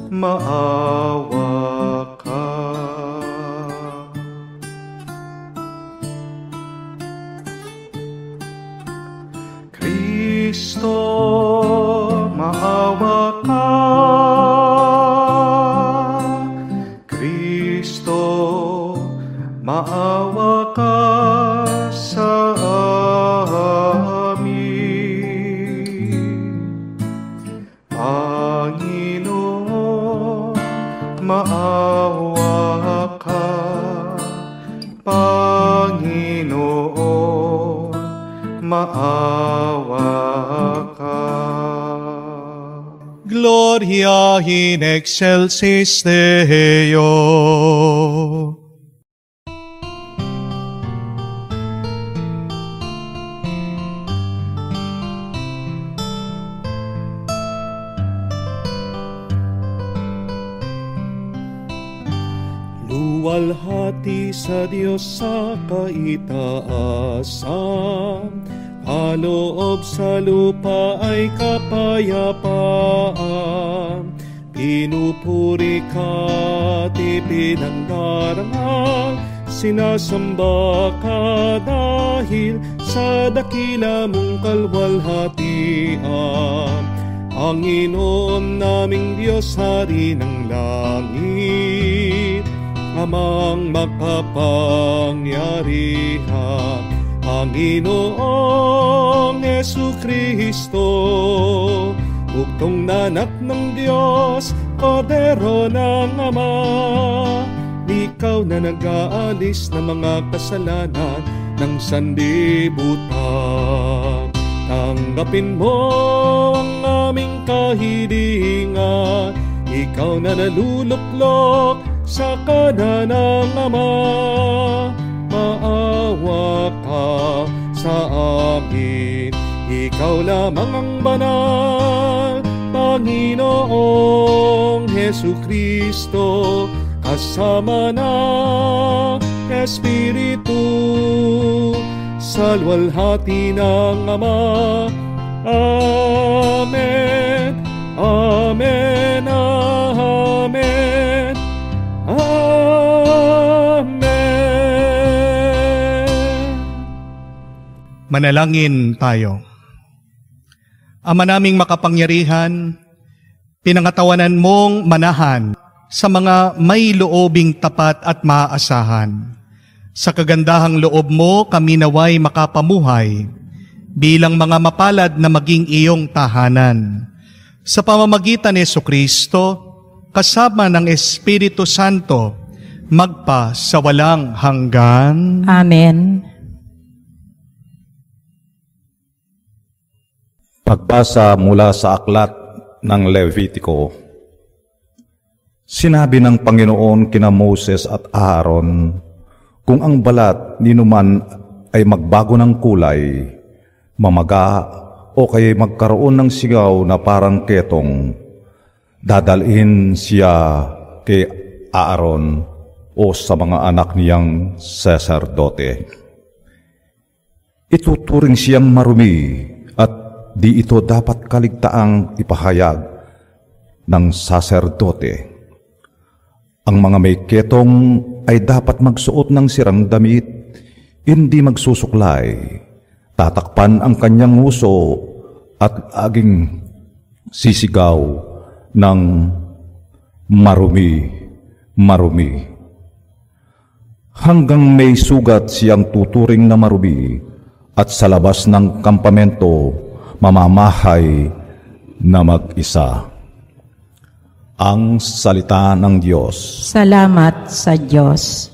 maawa ka. Kristo, maawa ka. Kristo, maawa ka sa amin. Panginoon, maawa ka. Panginoon, maawa ka. Gloria in excelsis Deo. Luwalhati sa Diyos sa kaitaasan, kaloob sa lupa ay kapayapaan. Pinupuri ka at ipinangdarangal, sinasamba ka dahil sa dakila mong kalwalhatian. Panginoon naming Diyos, Hari ng langit, Amang makapangyarihan, Panginoong Jesucristo, buktong nanak ng Diyos, Kordero ng Ama. Ikaw na nag-aalis ng mga kasalanan ng sanlibutan. Tanggapin mo ang aming kahilingan, ikaw na naluluklok sa kanan ng Ama. Maawa ka sa amin, ikaw lamang ang banal, Panginoong Jesucristo, kasama ng Espiritu sa luwalhati ng Ama. Amen. Amen. Amen. Amen. Manalangin tayo. Ama naming makapangyarihan, pinangatawanan mong manahan sa mga may loobing tapat at maaasahan. Sa kagandahang loob mo, kami naway makapamuhay bilang mga mapalad na maging iyong tahanan. Sa pamamagitan ni Jesucristo, kasama ng Espiritu Santo, magpa sa walang hanggan. Amen. Pagbasa mula sa aklat ng Levitico. Sinabi ng Panginoon kina Moses at Aaron, kung ang balat ninuman ay magbago ng kulay, mamaga o kaya magkaroon ng sigaw na parang ketong, dadalhin siya kay Aaron o sa mga anak niyang saserdote. Ituturing siyang marumi at di ito dapat kaligtaang ipahayag ng saserdote. Ang mga may ketong ay dapat magsuot ng sirang damit, hindi magsusuklay, tatakpan ang kanyang nguso at aging sisigaw ng marumi, marumi. Hanggang may sugat siyang tuturing na marumi at sa labas ng kampamento mamamahay na mag-isa. Ang salita ng Diyos. Salamat sa Diyos.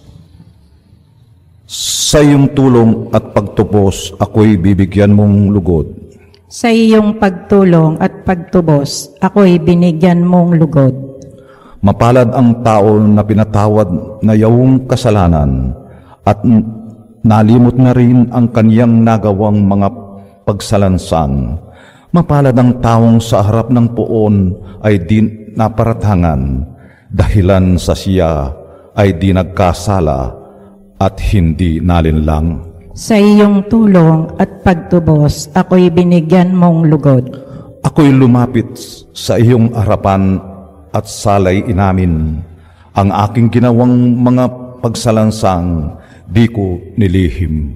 Sa iyong tulong at pagtubos, ako'y bibigyan mong lugod. Sa iyong pagtulong at pagtubos, ako'y binigyan mong lugod. Mapalad ang tao na pinatawad na iyong kasalanan at nalimot na rin ang kaniyang nagawang mga pagsalansan. Mapalad ang taong sa harap ng poon ay di naparatangan, dahilan sa siya ay di nagkasala at hindi nalinlang. Sa iyong tulong at pagtubos, ako'y binigyan mong lugod. Ako'y lumapit sa iyong harapan at salay inamin. Ang aking ginawang mga pagsalansang di ko nilihim.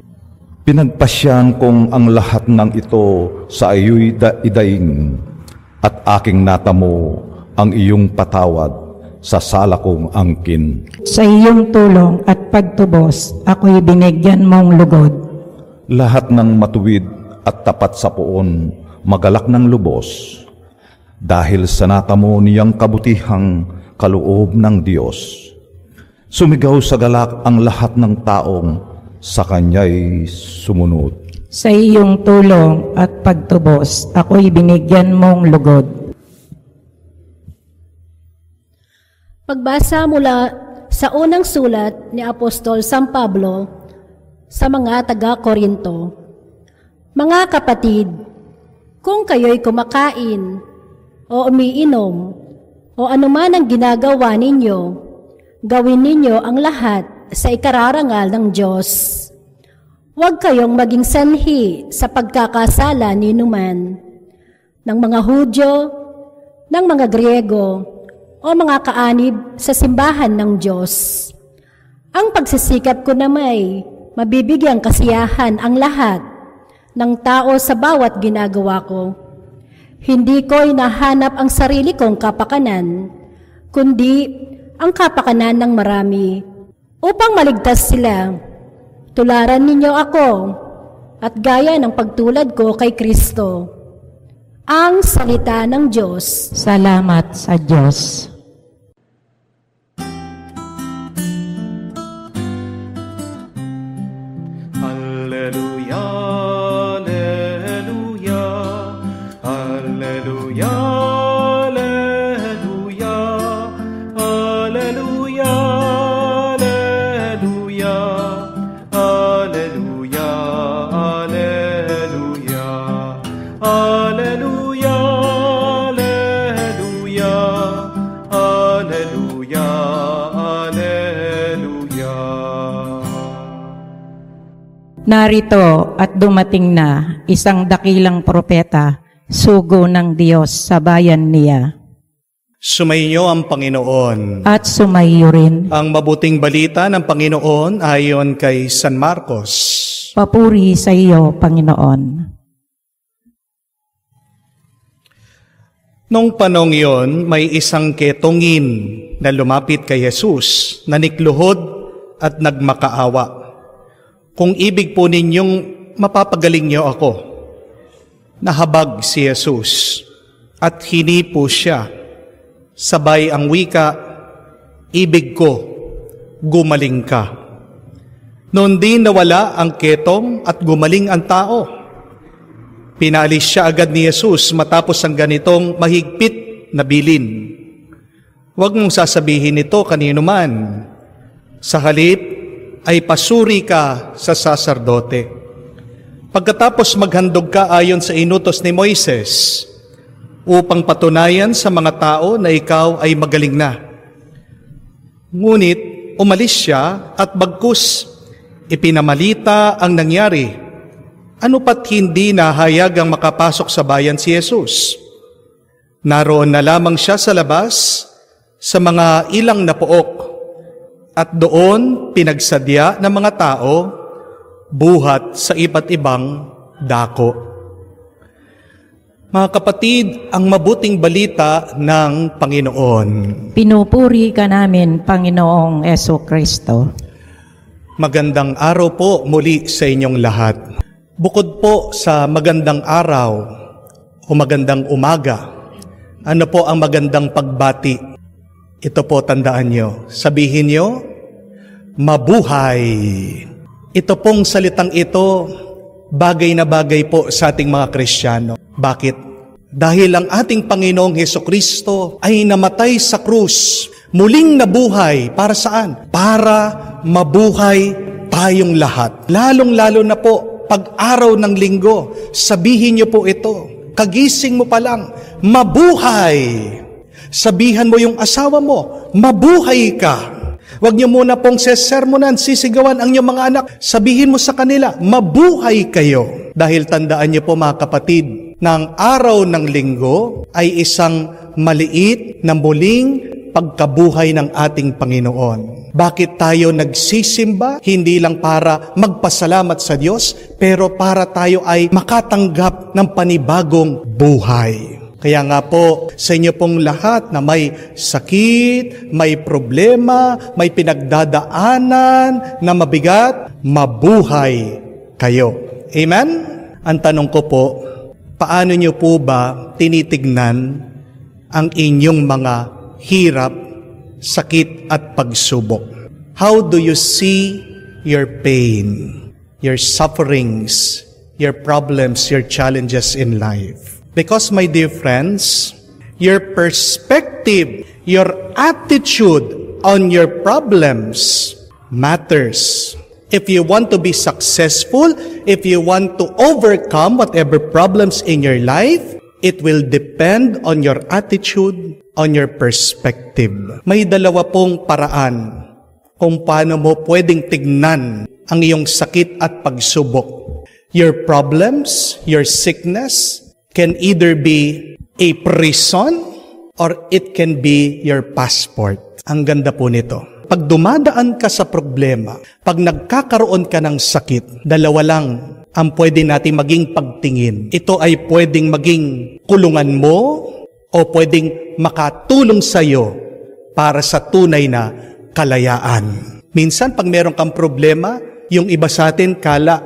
Pinagpasyan kong ang lahat ng ito sa iyo'y idaing at aking natamo ang iyong patawad sa sala kong angkin. Sa iyong tulong at pagtubos, ako'y binigyan mong lugod. Lahat ng matuwid at tapat sa poon, magalak ng lubos, dahil sa natamo niyang kabutihang kaloob ng Diyos. Sumigaw sa galak ang lahat ng taong sa Kanya'y sumunod. Sa iyong tulong at pagtubos, ako'y binigyan mong lugod. Pagbasa mula sa unang sulat ni Apostol San Pablo sa mga taga-Korinto. Mga kapatid, kung kayo'y kumakain o umiinom o anuman ang ginagawa ninyo, gawin ninyo ang lahat sa ikararangal ng Diyos. Huwag kayong maging sanhi sa pagkakasala ni numan ng mga Hudyo, ng mga Griego, o mga kaanib sa simbahan ng Diyos. Ang pagsisikap ko na may mabibigyang kasiyahan ang lahat ng tao sa bawat ginagawa ko. Hindi ko hinahanap ang sarili kong kapakanan, kundi ang kapakanan ng marami, upang maligtas sila. Tularan ninyo ako, at gaya ng pagtulad ko kay Kristo. Ang salita ng Diyos. Salamat sa Diyos. Alleluia, alleluia, alleluia, alleluia, alleluia, alleluia, alleluia, alleluia, alleluia, alleluia, Narito at dumating na isang dakilang propeta, sugo ng Diyos sa bayan niya. Sumainyo ang Panginoon. At sumayo rin. Ang mabuting balita ng Panginoon ayon kay San Marcos. Papuri sa iyo, Panginoon. Nung panong yon, may isang ketongin na lumapit kay Jesus, nanikluhod at nagmakaawa. Kung ibig po ninyong mapapagaling niyo ako, nahabag si Jesus at hinipo siya. Sabay ang wika, ibig ko, gumaling ka. Noon din nawala ang ketong at gumaling ang tao. Pinalis siya agad ni Jesus matapos ang ganitong mahigpit na bilin. Huwag mong sasabihin ito kanino man. Sa halip ay pasuri ka sa saserdote. Pagkatapos maghandog ka ayon sa inutos ni Moises, upang patunayan sa mga tao na ikaw ay magaling na. Ngunit umalis siya at bagkus ipinamalita ang nangyari. Ano pat hindi nahayag ang makapasok sa bayan si Jesus? Naroon na lamang siya sa labas sa mga ilang na pook at doon pinagsadya ng mga tao buhat sa iba't ibang dako. Mga kapatid, ang mabuting balita ng Panginoon. Pinupuri ka namin, Panginoong Jesucristo. Magandang araw po muli sa inyong lahat. Bukod po sa magandang araw o magandang umaga, ano po ang magandang pagbati? Ito po tandaan nyo. Sabihin nyo, mabuhay. Ito pong salitang ito, bagay na bagay po sa ating mga Kristiyano. Bakit? Dahil ang ating Panginoong Hesukristo ay namatay sa krus, muling nabuhay. Para saan? Para mabuhay tayong lahat. Lalong-lalo na po, pag-araw ng linggo, sabihin niyo po ito. Kagising mo pa lang, mabuhay. Sabihan mo yung asawa mo, mabuhay ka. Huwag niyo muna pong sesermonan, sisigawan ang inyong mga anak. Sabihin mo sa kanila, mabuhay kayo. Dahil tandaan niyo po mga kapatid, na ang araw ng linggo ay isang maliit na muling pagkabuhay ng ating Panginoon. Bakit tayo nagsisimba? Hindi lang para magpasalamat sa Diyos, pero para tayo ay makatanggap ng panibagong buhay. Kaya nga po, sa inyo pong lahat na may sakit, may problema, may pinagdadaanan na mabigat, mabuhay kayo. Amen? Ang tanong ko po, paano nyo po ba tinitignan ang inyong mga hirap, sakit at pagsubok? How do you see your pain, your sufferings, your problems, your challenges in life? Because, my dear friends, your perspective, your attitude on your problems matters. If you want to be successful, if you want to overcome whatever problems in your life, it will depend on your attitude, on your perspective. May dalawa pong paraan kung paano mo pwedeng tignan ang iyong sakit at pagsubok. Your problems, your sickness, can either be a prison or it can be your passport. Ang ganda po nito. Pag dumadaan ka sa problema, pag nagkakaroon ka ng sakit, dalawa lang ang pwede natin maging pagtingin. Ito ay pwedeng maging kulungan mo o pwedeng makatulong sa iyo para sa tunay na kalayaan. Minsan, pag meron kang problema, yung iba sa atin, kala,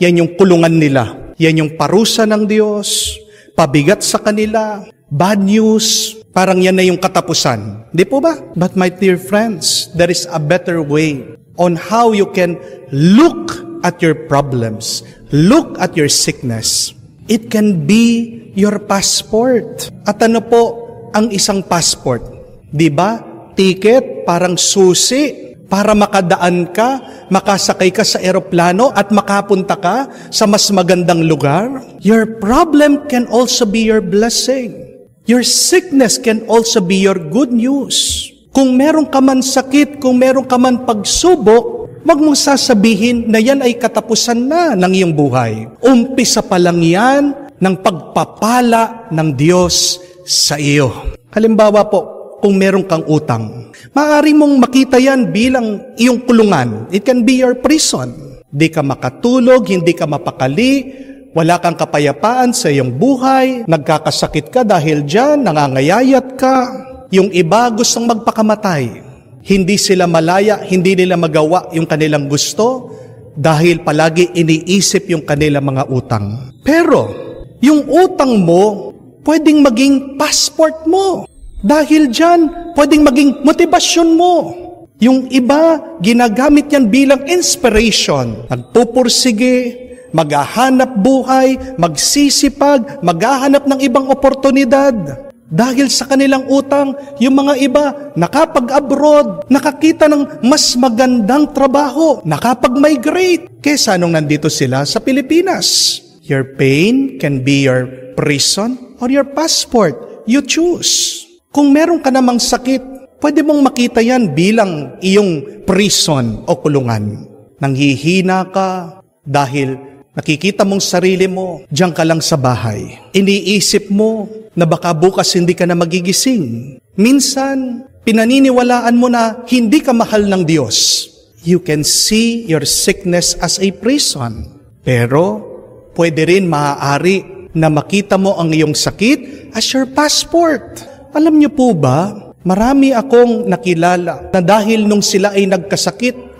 yan yung kulungan nila. Yan yung parusa ng Diyos, pabigat sa kanila, bad news, parang yan na yung katapusan. Di po ba? But my dear friends, there is a better way on how you can look at your problems, look at your sickness. It can be your passport. At ano po ang isang passport? Di ba? Ticket, parang susi, para makadaan ka, makasakay ka sa eroplano at makapunta ka sa mas magandang lugar. Your problem can also be your blessing. Your sickness can also be your good news. Kung meron ka man sakit, kung meron ka man pagsubok, Huwag mong sasabihin na yan ay katapusan na ng iyong buhay. Umpisa pa lang yan ng pagpapala ng Diyos sa iyo. Halimbawa po, kung meron kang utang, maaari mong makita yan bilang iyong kulungan. It can be your prison. Di ka makatulog, hindi ka mapakali, wala kang kapayapaan sa iyong buhay, nagkakasakit ka dahil dyan, nangangayayat ka. Yung iba gustong magpakamatay. Hindi sila malaya, hindi nila magawa yung kanilang gusto dahil palagi iniisip yung kanilang mga utang. Pero, yung utang mo, pwedeng maging passport mo. Dahil dyan, pwedeng maging motivasyon mo. Yung iba, ginagamit yan bilang inspiration. Nagpupursige, maghahanap buhay, magsisipag, maghahanap ng ibang oportunidad. Dahil sa kanilang utang, yung mga iba nakapag-abroad, nakakita ng mas magandang trabaho, nakapag-migrate, kesa nung nandito sila sa Pilipinas. Your pain can be your prison or your passport. You choose. Kung meron ka namang sakit, pwede mong makita yan bilang iyong prison o kulungan. Nanghihina ka dahil nakikita mong sarili mo, diyan ka lang sa bahay. Iniisip mo na baka bukas hindi ka na magigising. Minsan, pinaniniwalaan mo na hindi ka mahal ng Diyos. You can see your sickness as a prison. Pero, pwede rin maaari na makita mo ang iyong sakit as your passport. Alam niyo po ba, marami akong nakilala na dahil nung sila ay nagkasakit,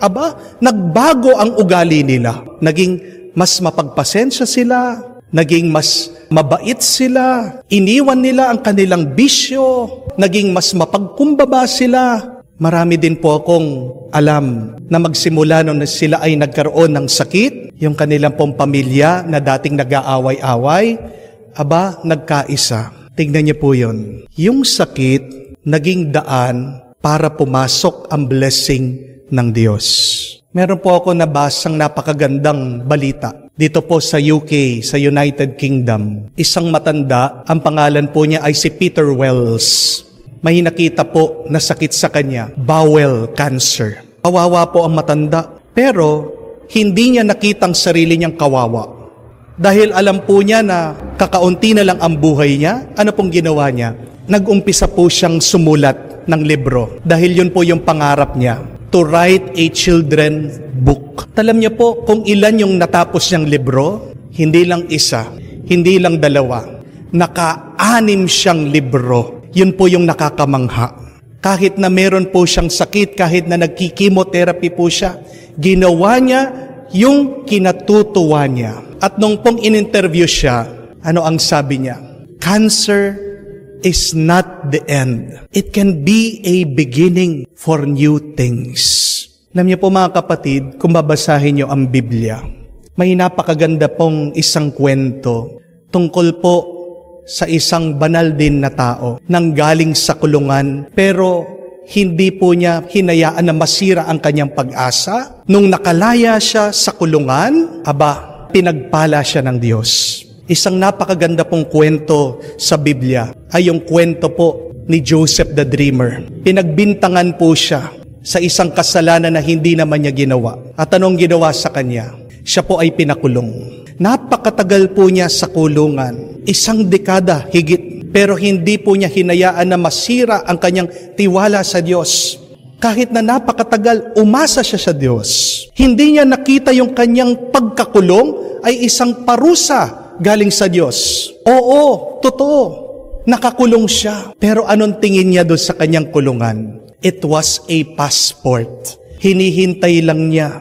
nagbago ang ugali nila. Naging mas mapagpasensya sila, naging mas mabait sila, iniwan nila ang kanilang bisyo, naging mas mapagkumbaba sila. Marami din po akong alam na magsimula nung sila ay nagkaroon ng sakit, yung kanilang pong pamilya na dating nag-aaway-away, nagkaisa. Tignan niyo po yun. Yung sakit, naging daan para pumasok ang blessing ng Diyos. Meron po ako nabasang napakagandang balita. Dito po sa UK, sa United Kingdom. Isang matanda, ang pangalan po niya ay si Peter Wells. May nakita po na sakit sa kanya, bowel cancer. Kawawa po ang matanda. Pero, hindi niya nakitang sarili niyang kawawa. Dahil alam po niya na kakaunti na lang ang buhay niya, ano pong ginawa niya? Nag-umpisa po siyang sumulat ng libro. Dahil yun po yung pangarap niya, to write a children's book. Alam niyo po kung ilan yung natapos niyang libro? Hindi lang isa, hindi lang dalawa. Naka-6 siyang libro. Yun po yung nakakamangha. Kahit na meron po siyang sakit, kahit na nagkikimotherapy po siya, ginawa niya yung kinatutuwa niya. At nung pong in-interview siya, ano ang sabi niya? Cancer is not the end. It can be a beginning for new things. Alam niyo po mga kapatid, kung babasahin niyo ang Biblia, may napakaganda pong isang kwento tungkol po sa isang banal din na tao nang galing sa kulungan, pero hindi po niya hinayaan na masira ang kanyang pag-asa. Nung nakalaya siya sa kulungan, pinagpala siya ng Diyos. Isang napakaganda pong kwento sa Biblia ay yung kwento po ni Joseph the Dreamer. Pinagbintangan po siya sa isang kasalanan na hindi naman niya ginawa. At anong ginawa sa kanya? Siya po ay pinakulong. Napakatagal po niya sa kulungan. 1 dekada higit. Pero hindi po niya hinayaan na masira ang kanyang tiwala sa Diyos. Kahit na napakatagal, umasa siya sa Diyos. Hindi niya nakita yung kanyang pagkakulong ay isang parusa galing sa Diyos. Oo, totoo. Nakakulong siya. Pero anong tingin niya doon sa kanyang kulungan? It was a passport. Hinihintay lang niya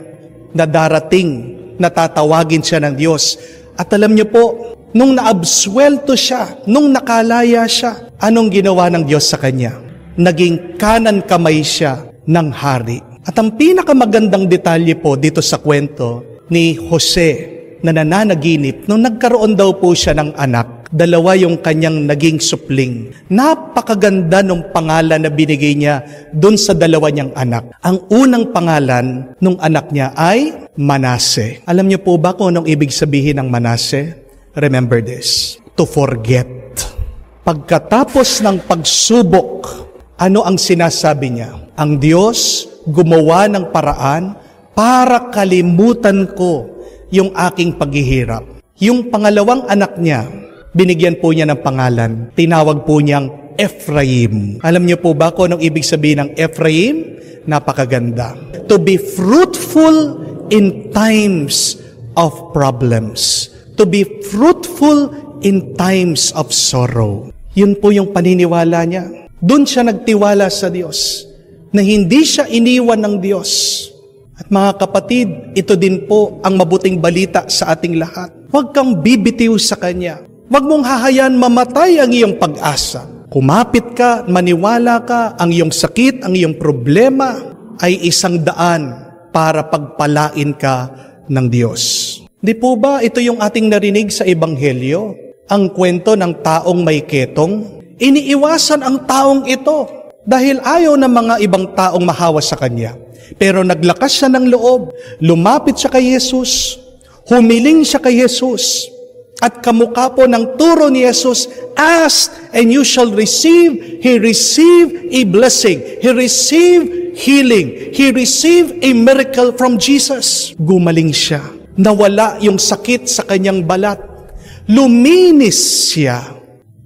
na darating, natatawagin siya ng Diyos. At alam niyo po, nung naabsuelto siya, nung nakalaya siya, anong ginawa ng Diyos sa kanya? Naging kanan kamay siya ng hari. At ang pinakamagandang detalye po dito sa kwento ni Jose na nananaginip, nung nagkaroon daw po siya ng anak, 2 yung kanyang naging supling. Napakaganda nung pangalan na binigay niya dun sa 2 niyang anak. Ang unang pangalan nung anak niya ay Manase. Alam niyo po ba kung anong ibig sabihin ng Manase? Remember this, to forget. Pagkatapos ng pagsubok, ano ang sinasabi niya? Ang Diyos gumawa ng paraan para kalimutan ko yung aking paghihirap. Yung pangalawang anak niya, binigyan po niya ng pangalan. Tinawag po niyang Ephraim. Alam niyo po ba kung anong ibig sabihin ng Ephraim? Napakaganda. To be fruitful in times of problems. To be fruitful in times of sorrow. Yun po yung paniniwala niya. Doon siya nagtiwala sa Diyos na hindi siya iniwan ng Diyos. At mga kapatid, ito din po ang mabuting balita sa ating lahat. Huwag kang bibitiw sa Kanya. Huwag mong hahayaan mamatay ang iyong pag-asa. Kumapit ka, maniwala ka, ang iyong sakit, ang iyong problema ay isang daan para pagpalain ka ng Diyos. Di po ba ito yung ating narinig sa Ebanghelyo? Ang kwento ng taong may ketong. Iniiwasan ang taong ito dahil ayaw ng mga ibang taong mahawa sa kanya. Pero naglakas siya ng loob, lumapit siya kay Jesus, humiling siya kay Jesus, at kamukha po ng turo ni Jesus, ask and you shall receive. He received a blessing. He received healing. He received a miracle from Jesus. Gumaling siya. Nawala yung sakit sa kanyang balat. Luminis siya.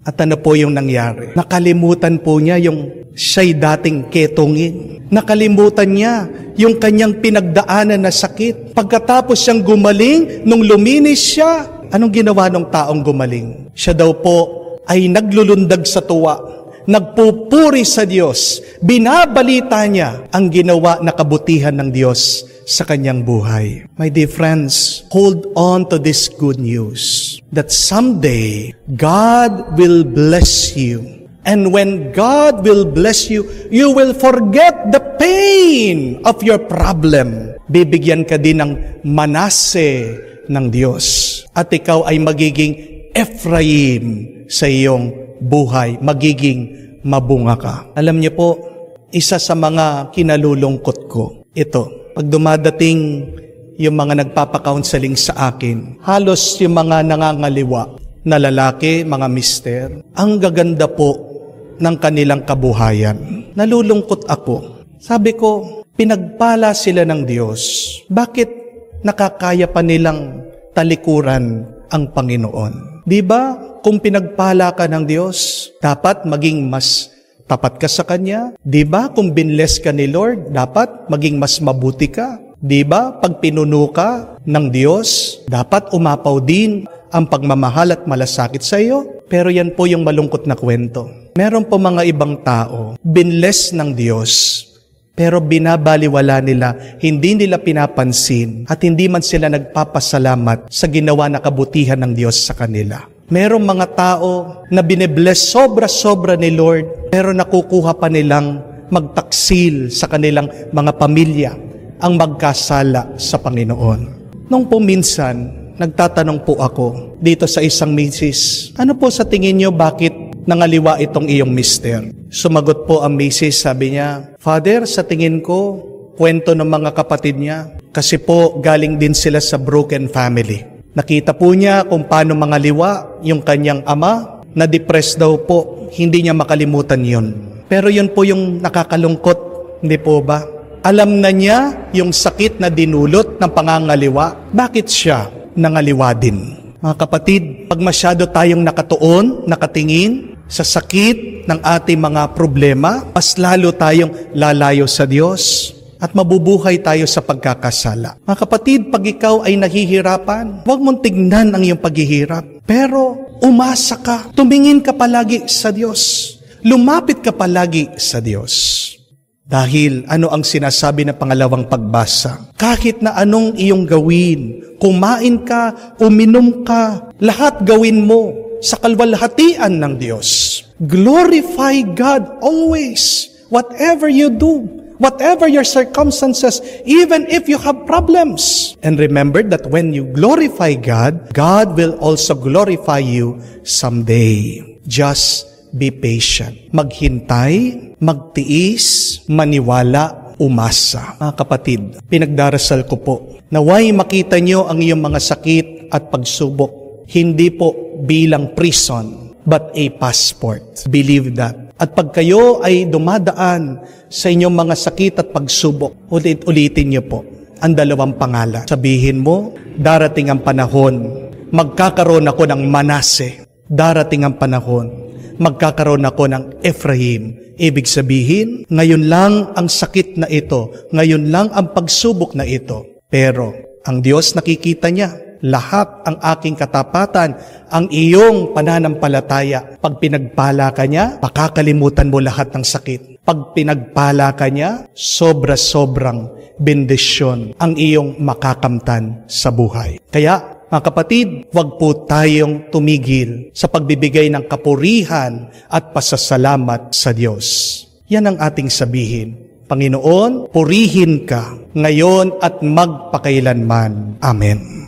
At ano po yung nangyari? Nakalimutan po niya yung siya'y dating ketongin. Nakalimutan niya yung kanyang pinagdaanan na sakit. Pagkatapos siyang gumaling, nung luminis siya, anong ginawa ng taong gumaling? Siya daw po ay naglulundag sa tuwa, nagpupuri sa Diyos, binabalita niya ang ginawa na kabutihan ng Diyos sa kanyang buhay. My dear friends, hold on to this good news that someday God will bless you. And when God will bless you, you will forget the pain of your problem. Bibigyan ka din ng manase ng Diyos. At ikaw ay magiging Ephraim sa iyong buhay. Magiging mabunga ka. Alam niyo po, isa sa mga kinalulungkot ko, ito. Pag dumadating yung mga nagpapa-counseling sa akin, halos yung mga nangangaliwa na lalaki, mga mister, ang gaganda po ng kanilang kabuhayan. Nalulungkot ako. Sabi ko, pinagpala sila ng Diyos. Bakit nakakaya pa nilang talikuran ang Panginoon? Di ba, kung pinagpala ka ng Diyos, dapat maging mas tapat ka sa Kanya. Di ba, kung binless ka ni Lord, dapat maging mas mabuti ka. Di ba, pag pinuno ka ng Diyos, dapat umapaw din ang pagmamahal at malasakit sa iyo. Pero yan po yung malungkot na kwento. Meron po mga ibang tao, binless ng Diyos, pero binabaliwala nila, hindi nila pinapansin, at hindi man sila nagpapasalamat sa ginawa na kabutihan ng Diyos sa kanila. Merong mga tao na binibless sobra-sobra ni Lord, pero nakukuha pa nilang magtaksil sa kanilang mga pamilya ang magkasala sa Panginoon. Nung po minsan, nagtatanong po ako dito sa isang misis, ano po sa tingin nyo bakit nangaliwa itong iyong mister? Sumagot po ang misis, sabi niya, Father, sa tingin ko, kwento ng mga kapatid niya, kasi po galing din sila sa broken family. Nakita po niya kung paano mangaliwa yung kanyang ama, na-depressed daw po, hindi niya makalimutan yun. Pero yun po yung nakakalungkot, hindi po ba? Alam na niya yung sakit na dinulot ng pangangaliwa, bakit siya nangaliwa din? Mga kapatid, pag masyado tayong nakatuon, nakatingin sa sakit ng ating mga problema, mas lalo tayong lalayo sa Diyos. At mabubuhay tayo sa pagkakasala. Mga kapatid, pag ikaw ay nahihirapan, huwag mong tignan ang iyong paghihirap. Pero umasa ka, tumingin ka palagi sa Diyos. Lumapit ka palagi sa Diyos. Dahil ano ang sinasabi ng pangalawang pagbasa? Kahit na anong iyong gawin, kumain ka, uminom ka, lahat gawin mo sa kalwalhatian ng Diyos. Glorify God always, whatever you do. Whatever your circumstances, even if you have problems. And remember that when you glorify God, God will also glorify you someday. Just be patient. Maghintay, magtiis, maniwala, umasa. Mga kapatid, pinagdarasal ko po, naway makita nyo ang iyong mga sakit at pagsubok, hindi po bilang prison, but a passport. Believe that. At pag kayo ay dumadaan sa inyong mga sakit at pagsubok, ulitin niyo po, ang dalawang pangalan. Sabihin mo, darating ang panahon, magkakaroon ako ng Manase. Darating ang panahon, magkakaroon ako ng Ephraim. Ibig sabihin, ngayon lang ang sakit na ito, ngayon lang ang pagsubok na ito. Pero ang Diyos nakikita niya, lahat ang aking katapatan, ang iyong pananampalataya. Pag pinagpala ka niya, pakakalimutan mo lahat ng sakit. Pag pinagpala ka niya, sobra-sobrang bendisyon ang iyong makakamtan sa buhay. Kaya, mga kapatid, huwag po tayong tumigil sa pagbibigay ng kapurihan at pasasalamat sa Diyos. Yan ang ating sabihin. Panginoon, purihin ka ngayon at magpakailanman. Amen.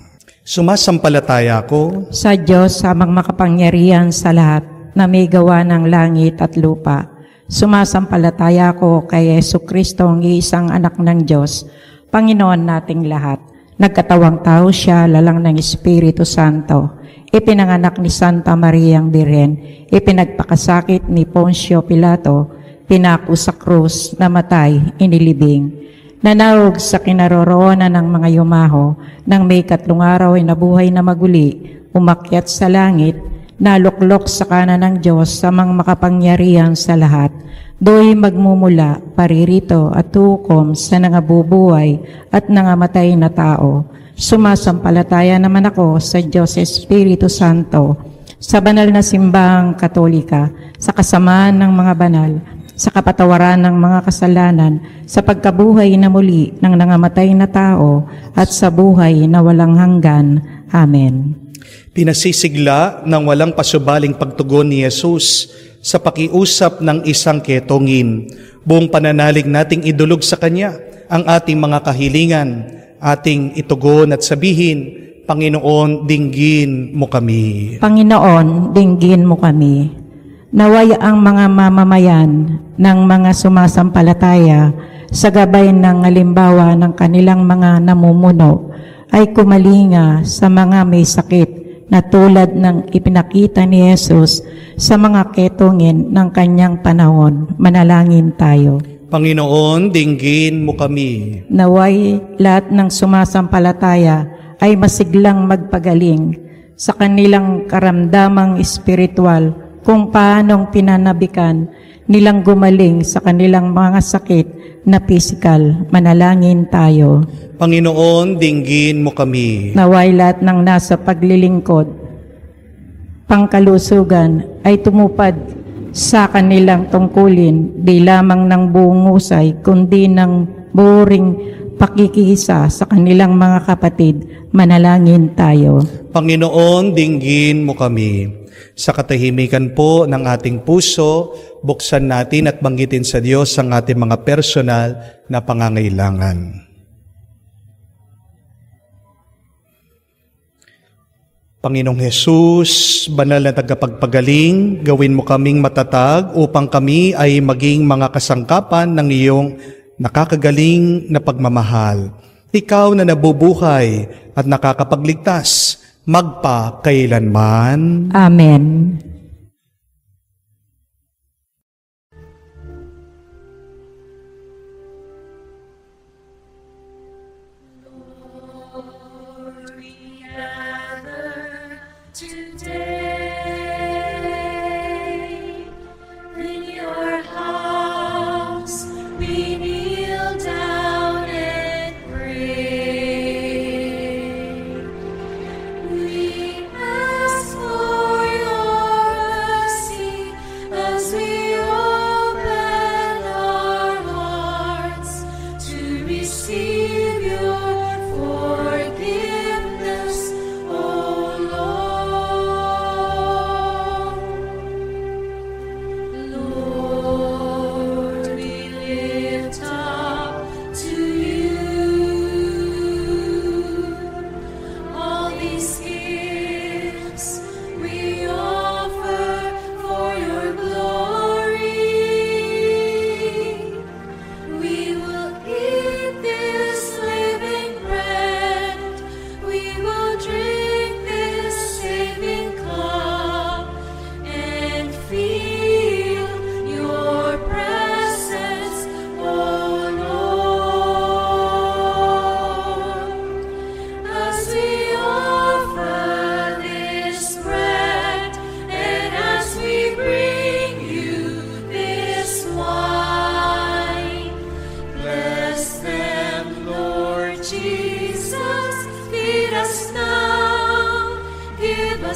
Sumasampalataya ako Sa Diyos, samang makapangyarihan sa lahat na may gawa ng langit at lupa. Sumasampalataya ko kay Jesucristo, ang iisang anak ng Diyos, Panginoon nating lahat. Nagkatawang tao siya, lalang ng Espiritu Santo. Ipinanganak ni Santa Maria ang Birhen. Ipinagpakasakit ni Poncio Pilato. Pinako sa krus, namatay, inilibing. Nanawag sa kinaroroonan ng mga yumaho, nang may 3 araw ay nabuhay na maguli, umakyat sa langit, naluklok sa kanan ng Diyos sa mga makapangyarihan sa lahat. Do'y magmumula, paririto at hukom sa nangabubuhay at nangamatay na tao. Sumasampalataya naman ako sa Diyos Espiritu Santo, sa banal na simbahang Katolika, sa kasamaan ng mga banal, sa kapatawaran ng mga kasalanan, sa pagkabuhay na muli ng nangamatay na tao, at sa buhay na walang hanggan. Amen. Pinasisigla ng walang pasubaling pagtugon ni Jesus sa pakiusap ng isang ketongin. Buong pananalig nating idulog sa Kanya ang ating mga kahilingan, ating itugon at sabihin, Panginoon, dinggin mo kami. Panginoon, dinggin mo kami. Naway ang mga mamamayan ng mga sumasampalataya sa gabay ng halimbawa ng kanilang mga namumuno ay kumalinga sa mga may sakit na tulad ng ipinakita ni Jesus sa mga ketongin ng kanyang panahon. Manalangin tayo. Panginoon, dinggin mo kami. Naway lahat ng sumasampalataya ay masiglang magpagaling sa kanilang karamdamang espiritual kung paanong pinanabikan nilang gumaling sa kanilang mga sakit na pisikal. Manalangin tayo. Panginoon, dinggin mo kami. Naway lahat ng nasa paglilingkod, pangkalusugan ay tumupad sa kanilang tungkulin, di lamang ng buong husay, kundi ng buring pakikisa sa kanilang mga kapatid. Manalangin tayo. Panginoon, dinggin mo kami. Sa katahimikan po ng ating puso, buksan natin at banggitin sa Diyos ang ating mga personal na pangangailangan. Panginoong Jesus, banal na tagapagpagaling, gawin mo kaming matatag upang kami ay maging mga kasangkapan ng iyong nakakagaling na pagmamahal. Ikaw na nabubuhay at nakakapagligtas, magpakailanman. Amen.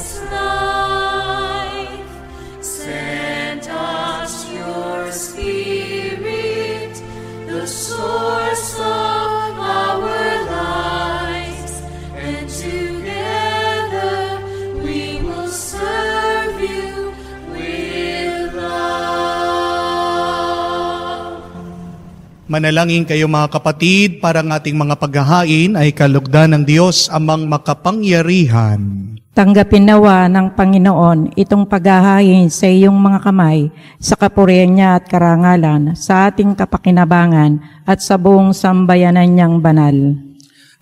us life. Send us your Spirit, the source of our lives, and together we will serve you with love. Manalangin kayo mga kapatid, para ng ating mga paghahain ay kalugdan ng Diyos amang makapangyarihan. Tanggapin nawa ng Panginoon itong paghahain sa iyong mga kamay, sa kapurihan niya at karangalan, sa ating kapakinabangan at sa buong sambayanan niyang banal.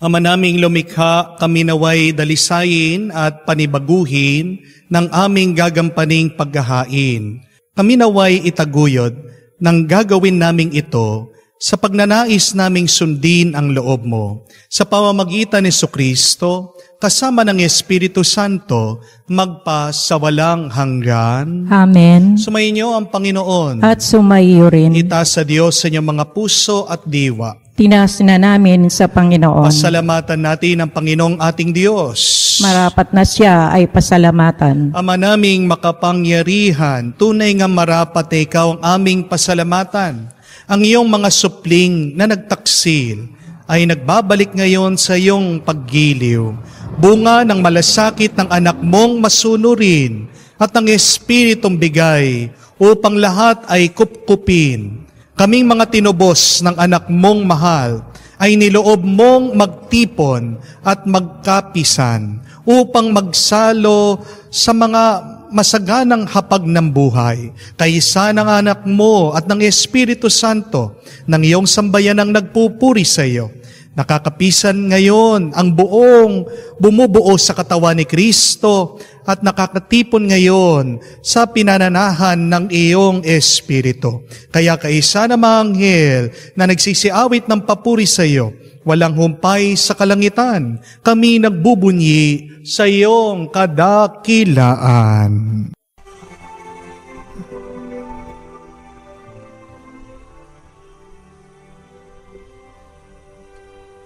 Ama naming lumikha, kami naway dalisayin at panibaguhin ng aming gagampaning paghahain. Kami naway itaguyod ng gagawin naming ito sa pagnanais naming sundin ang loob mo. Sa pamamagitan ni Jesucristo, kasama ng Espiritu Santo, magpasawalang hanggan. Amen. Sumainyo ang Panginoon. At sumaiyo rin. Itaas sa Diyos sa inyong mga puso at diwa. Tinaas na namin sa Panginoon. Pasalamatan natin ang Panginoong ating Diyos. Marapat na siya ay pasalamatan. Ama naming makapangyarihan, tunay nga marapat na ikaw ang aming pasalamatan. Ang iyong mga supling na nagtaksil ay nagbabalik ngayon sa iyong paggiliw. Bunga ng malasakit ng anak mong masunurin at ng Espiritong bigay upang lahat ay kupkupin. Kaming mga tinubos ng anak mong mahal ay niloob mong magtipon at magkapisan upang magsalo sa mga masaganang hapag ng buhay, kaysa ng anak mo at ng Espiritu Santo, ng iyong sambayanang nagpupuri sa iyo. Nakakapisan ngayon ang buong bumubuo sa katawan ni Kristo at nakakatipon ngayon sa pinananahan ng iyong Espiritu. Kaya kaisa na mga anghel na nagsisiawit ng papuri sa iyo, walang humpay sa kalangitan, kami nagbubunyi sa iyong kadakilaan.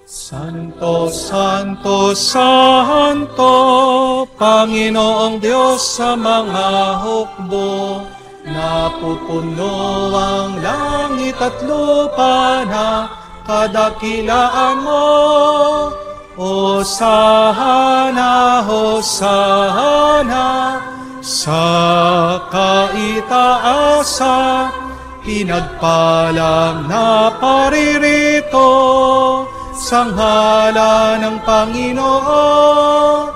Santo, Santo, Santo, Panginoong Diyos sa mga hukbo, napupuno ang langit at lupa na kadakilaan mo. Hosana, Hosana, sa kaitaasan, pinagpalang na paririto, sa ngalan ng Panginoon.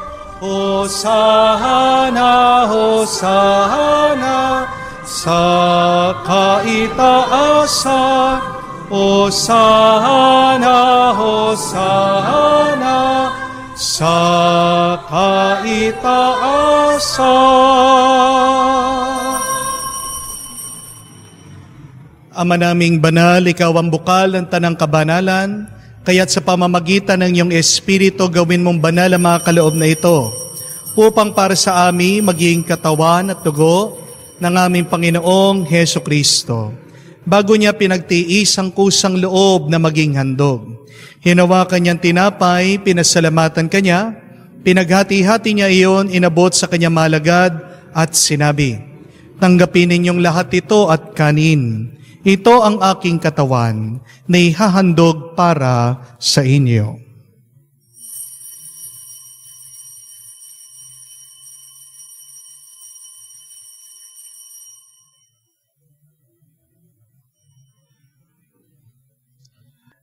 Hosana, Hosana, sa kaitaasan. Hosana, Hosana, sa kaitaasan. Ama naming banal, ikaw ang bukal ng tanang kabanalan, kaya't sa pamamagitan ng iyong Espiritu, gawin mong banal ang mga kaloob na ito, upang para sa amin maging katawan at dugo ng aming Panginoong Heso Kristo. Bago niya pinagtiis ang kusang loob na maging handog, hinawakan niyang tinapay, pinasalamatan kanya, pinaghati-hati niya iyon, inabot sa kanya malagad at sinabi, "Tanggapin ninyong lahat ito at kanin. Ito ang aking katawan na ihahandog para sa inyo."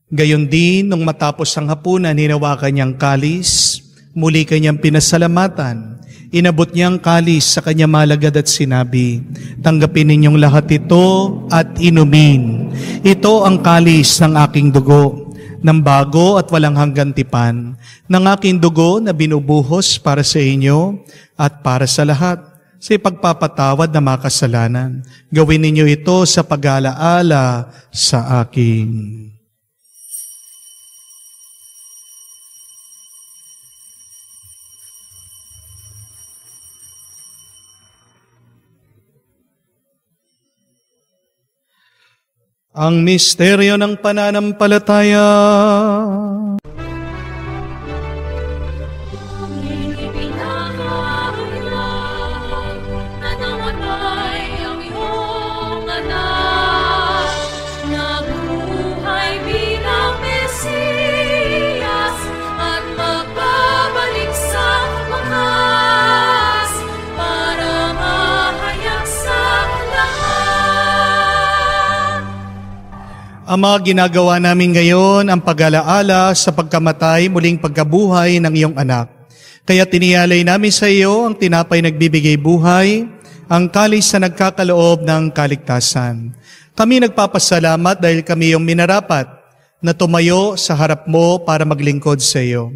Gayon din, nung matapos ang hapunan, hinawakan niyang kalis, muli kanyang pinasalamatan. Inabot niyang kalis sa kanya malagad at sinabi, "Tanggapin ninyong lahat ito at inumin. Ito ang kalis ng aking dugo, ng bago at walang hanggang tipan, ng aking dugo na binubuhos para sa inyo at para sa lahat, sa ipagpapatawad na mga kasalanan. Gawin ninyo ito sa pag-alaala sa akin." Ang misteryo ng pananampalataya. Ipinakahayag Ama, ginagawa namin ngayon ang pag-alaala sa pagkamatay, muling pagkabuhay ng iyong anak. Kaya tiniyalay namin sa iyo ang tinapay nagbibigay buhay, ang kalis na nagkakaloob ng kaligtasan. Kami nagpapasalamat dahil kami yung minarapat na tumayo sa harap mo para maglingkod sa iyo.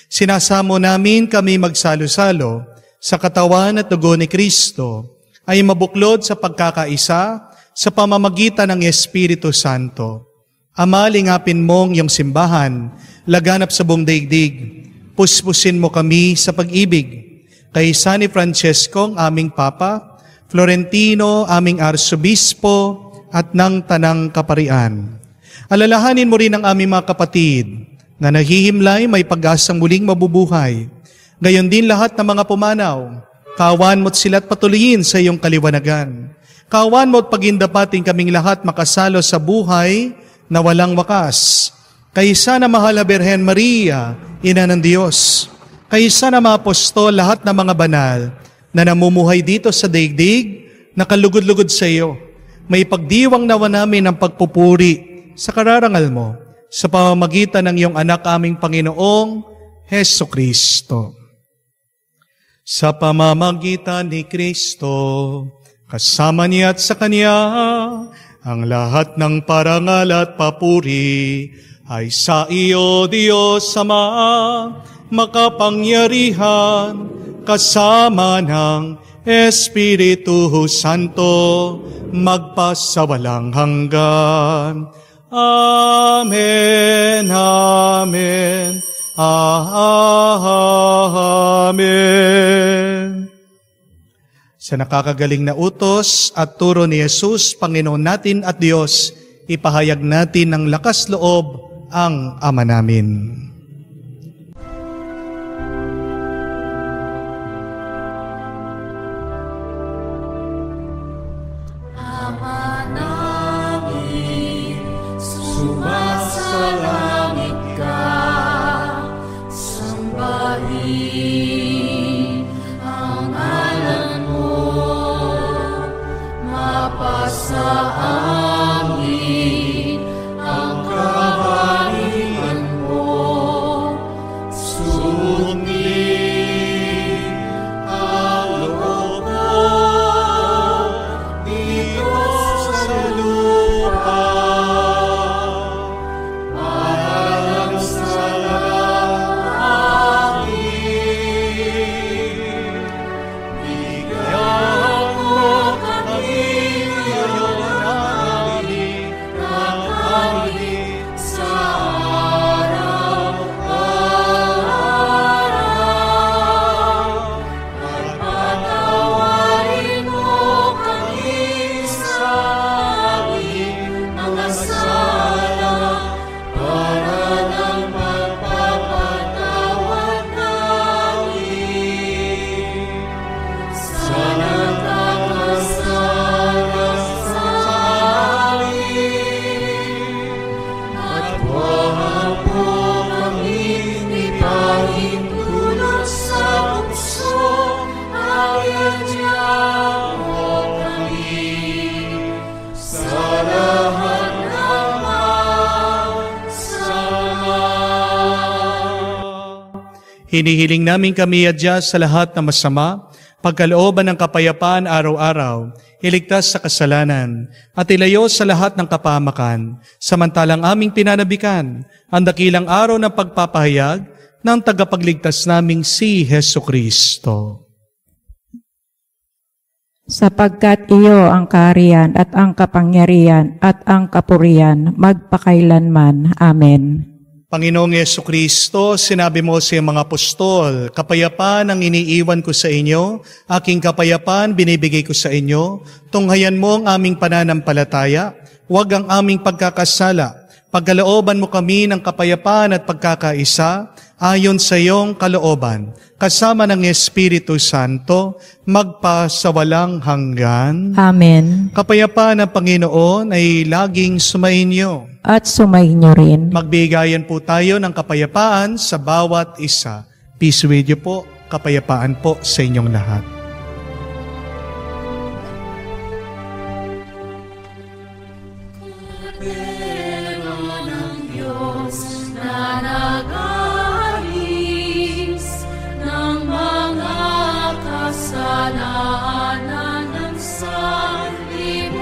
Sinasamo namin kami magsalo-salo sa katawan at dugo ni Kristo ay mabuklod sa pagkakaisa sa pamamagitan ng Espiritu Santo. Ama, lingapin mong iyong simbahan, laganap sa buong daigdig. Puspusin mo kami sa pag-ibig. Kay San Francesco, ang aming Papa, Florentino, aming Arsobispo, at ng Tanang Kaparian. Alalahanin mo rin ang aming mga kapatid na naghihimlay may pag-asang muling mabubuhay. Gayon din lahat ng mga pumanaw. Kawan mo't sila't patuloyin sa iyong kaliwanagan. Kawan mo't pagindapating kaming lahat makasalo sa buhay na walang wakas. Kaysa na mahal na Birhen Maria, Ina ng Diyos. Kaysa na mga apostol, lahat ng mga banal na namumuhay dito sa daigdig, nakalugod-lugod sa iyo. May pagdiwang nawa namin ang pagpupuri sa kararangal mo sa pamamagitan ng iyong anak aming Panginoong Heso Kristo. Sa pamamagitan ni Kristo, kasama niya at sa Kanya, ang lahat ng parangal at papuri ay sa iyo, Diyos Ama, makapangyarihan, kasama ng Espiritu Santo, magpasawalang hanggan. Amen, Amen, Amen. Sa nakakagaling na utos at turo ni Jesus, Panginoon natin at Diyos, ipahayag natin ng lakas loob ang Ama namin. Ama namin, sumasalangit ka, sambahin ang ngalan mo, mapasa amin ang kaharian mo, sundin ang loob mo dito sa lupa, parang sa langit. Bigyan mo kami ngayon aming kakanin sa araw-araw. At patawarin mo kami sa aming mga sala para ng pagpapatawad namin sa nagkakasala sa amin. At huwag mo kami ipahintulot sa bukso, ayadyan mo kami sa lahat ng masama. Hinihiling namin kami adya sa lahat ng masama, pagkalooban ng kapayapaan araw-araw, iligtas sa kasalanan, at ilayo sa lahat ng kapahamakan, samantalang aming pinanabikan ang dakilang araw ng pagpapahayag ng tagapagligtas naming si Heso Kristo. Sapagkat iyo ang kaharian at ang kapangyarihan at ang kapurihan magpakailanman. Amen. Panginoong Yesu Kristo, sinabi mo sa iyong mga apostol, kapayapaan ang iniiwan ko sa inyo, aking kapayapaan binibigay ko sa inyo, tunghayan mo ang aming pananampalataya, huwag ang aming pagkakasala. Pagkalooban mo kami ng kapayapaan at pagkakaisa, ayon sa iyong kalooban, kasama ng Espiritu Santo, magpasawalang hanggan. Amen. Kapayapaan ng Panginoon ay laging sumainyo. At sumainyo rin. Magbigayan po tayo ng kapayapaan sa bawat isa. Peace with you po, kapayapaan po sa inyong lahat. Amen. kasalanan ng sanlibutan,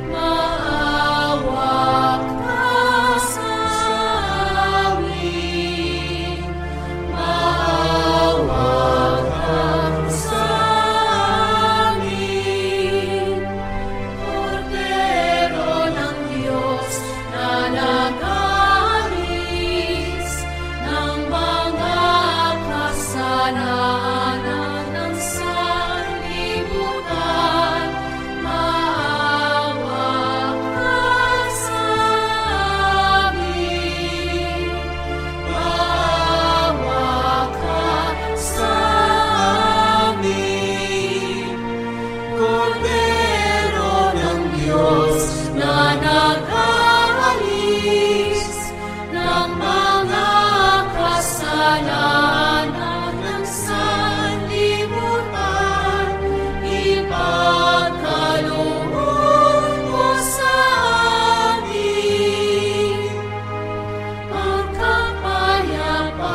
maawa ka sa amin. Maawa ka sa amin. Kordero ng Diyos na nag-alis ng mga kasalanan ng sanlibutan, maawa ka sa amin. Maawa ka sa amin. Kordero ng Diyos na nag-alis ng mga kasalanan ng sanlibutan, ipagkaloob mo sa amin ang kapayapaan.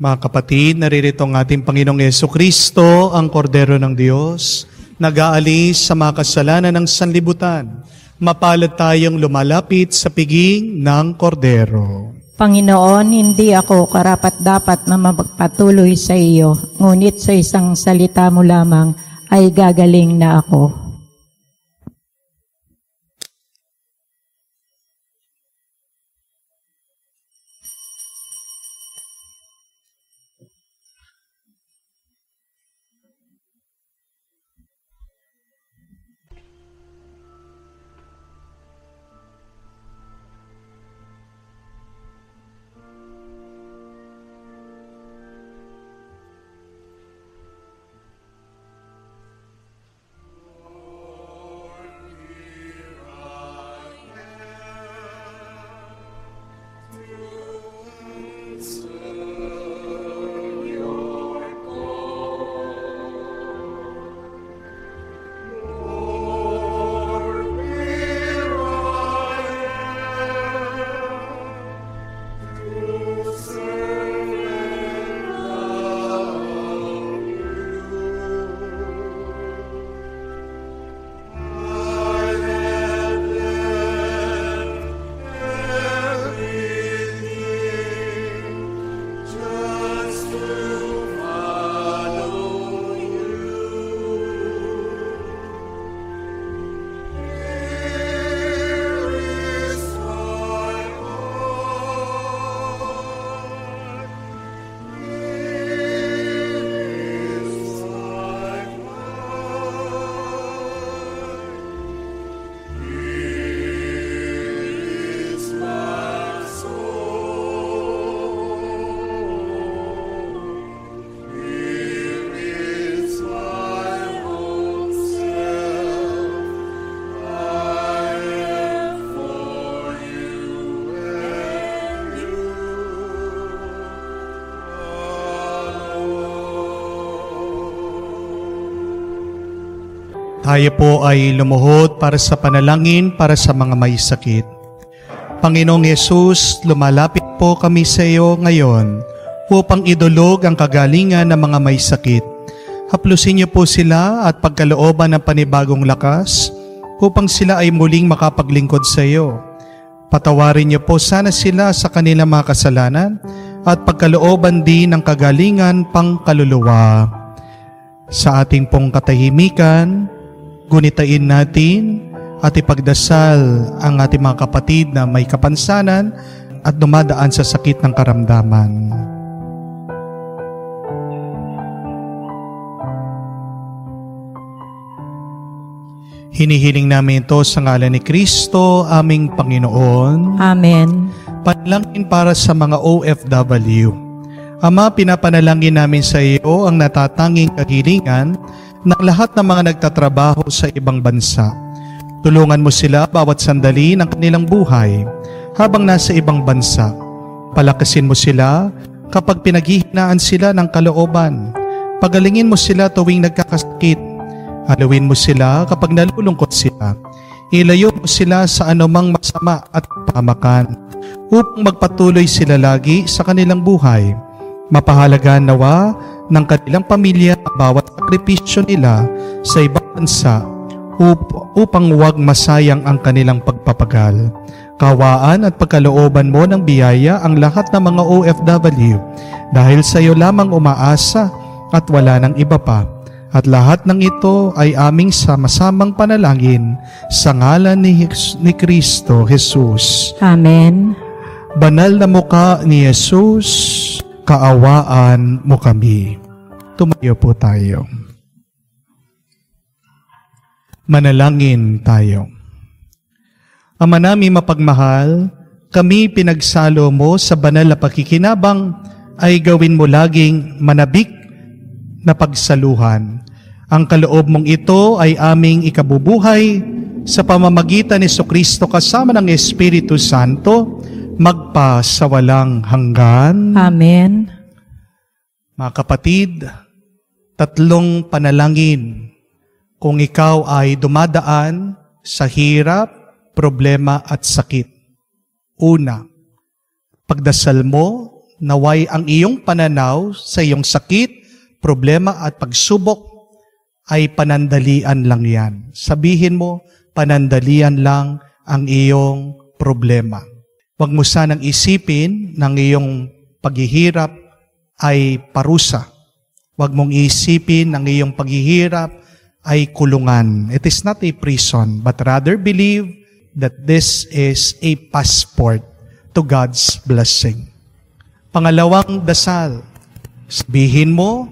Mga kapatid, naririto ang ating Panginoong Yesukristo, ang Kordero ng Diyos, nag-aalis sa mga kasalanan ng sanlibutan. Mapalad tayong lumalapit sa piging ng Kordero. Panginoon, hindi ako karapat-dapat na magpatuloy sa iyo, ngunit sa isang salita mo lamang ay gagaling na ako. Tayo po ay lumuhod para sa panalangin para sa mga may sakit. Panginoong Yesus, lumalapit po kami sa iyo ngayon upang idulog ang kagalingan ng mga may sakit. Haplusin niyo po sila at pagkalooban ng panibagong lakas upang sila ay muling makapaglingkod sa iyo. Patawarin niyo po sana sila sa kanilang mga kasalanan at pagkalooban din ng kagalingan pangkaluluwa. Sa ating pong katahimikan, gunitain natin at ipagdasal ang ating mga kapatid na may kapansanan at dumadaan sa sakit ng karamdaman. Hinihiling namin ito sa ngalan ni Kristo, aming Panginoon. Amen. Panalangin para sa mga OFW. Ama, pinapanalangin namin sa iyo ang natatanging kahilingan ng lahat ng mga nagtatrabaho sa ibang bansa. Tulungan mo sila bawat sandali ng kanilang buhay habang nasa ibang bansa. Palakasin mo sila kapag pinaghihinaan sila ng kalooban. Pagalingin mo sila tuwing nagkakasakit. Halawin mo sila kapag nalulungkot sila. Ilayo mo sila sa anumang masama at pamakan upang magpatuloy sila lagi sa kanilang buhay. Mapahalagaan nawa ng kanilang pamilya ang bawat sakripisyo nila sa ibang bansa upang huwag masayang ang kanilang pagpapagal. Kawaan at pagkalooban mo ng biyaya ang lahat ng mga OFW dahil sa iyo lamang umaasa at wala ng iba pa. At lahat ng ito ay aming sama-samang panalangin sa ngalan ni Kristo Jesus. Amen. Banal na mukha ni Jesus, kaawaan mo kami. Tumayo po tayo. Manalangin tayo. Ama namin mapagmahal, kami pinagsalo mo sa banal na pakikinabang ay gawin mo laging manabik na pagsaluhan. Ang kaloob mong ito ay aming ikabubuhay sa pamamagitan ni Jesucristo kasama ng Espiritu Santo, magpa sa walang hanggan. Amen. Mga kapatid, 3 panalangin kung ikaw ay dumadaan sa hirap, problema at sakit. Una, pagdasal mo, naway ang iyong pananaw sa iyong sakit, problema at pagsubok ay panandalian lang yan. Sabihin mo, panandalian lang ang iyong problema. Huwag mo sanang isipin ng iyong paghihirap ay parusa. Huwag mong isipin ng iyong paghihirap ay kulungan. It is not a prison, but rather believe that this is a passport to God's blessing. Pangalawang dasal, sabihin mo,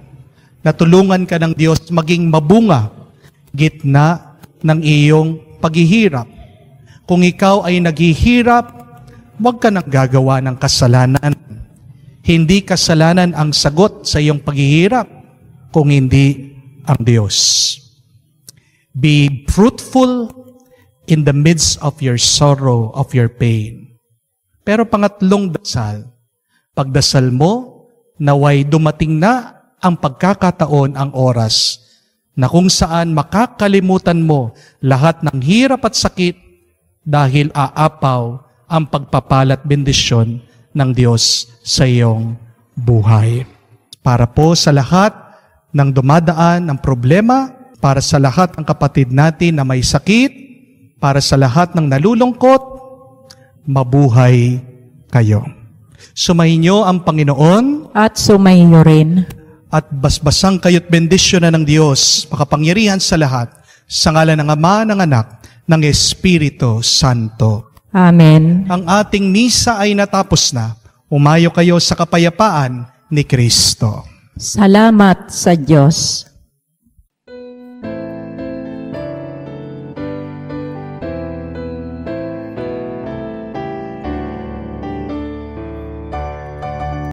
natulungan ka ng Diyos maging mabunga gitna ng iyong paghihirap. Kung ikaw ay naghihirap, huwag ka nang gagawa ng kasalanan. Hindi kasalanan ang sagot sa iyong paghihirap, kung hindi ang Diyos. Be fruitful in the midst of your sorrow, of your pain. Pero pangatlong dasal, pagdasal mo, naway dumating na ang pagkakataon, ang oras, na kung saan makakalimutan mo lahat ng hirap at sakit dahil aapaw ang pagpapalat bendisyon ng Diyos sa iyong buhay. Para po sa lahat ng dumadaan ng problema, para sa lahat ng kapatid natin na may sakit, para sa lahat ng nalulungkot, mabuhay kayo. Sumainyo ang Panginoon At sumainyo rin. at basbasang kayo't bendisyon na ng Diyos, makapangyarihan sa lahat, sa ngalan ng Ama, ng Anak, ng Espiritu Santo. Amen. Ang ating misa ay natapos na. Umayo kayo sa kapayapaan ni Kristo. Salamat sa Diyos.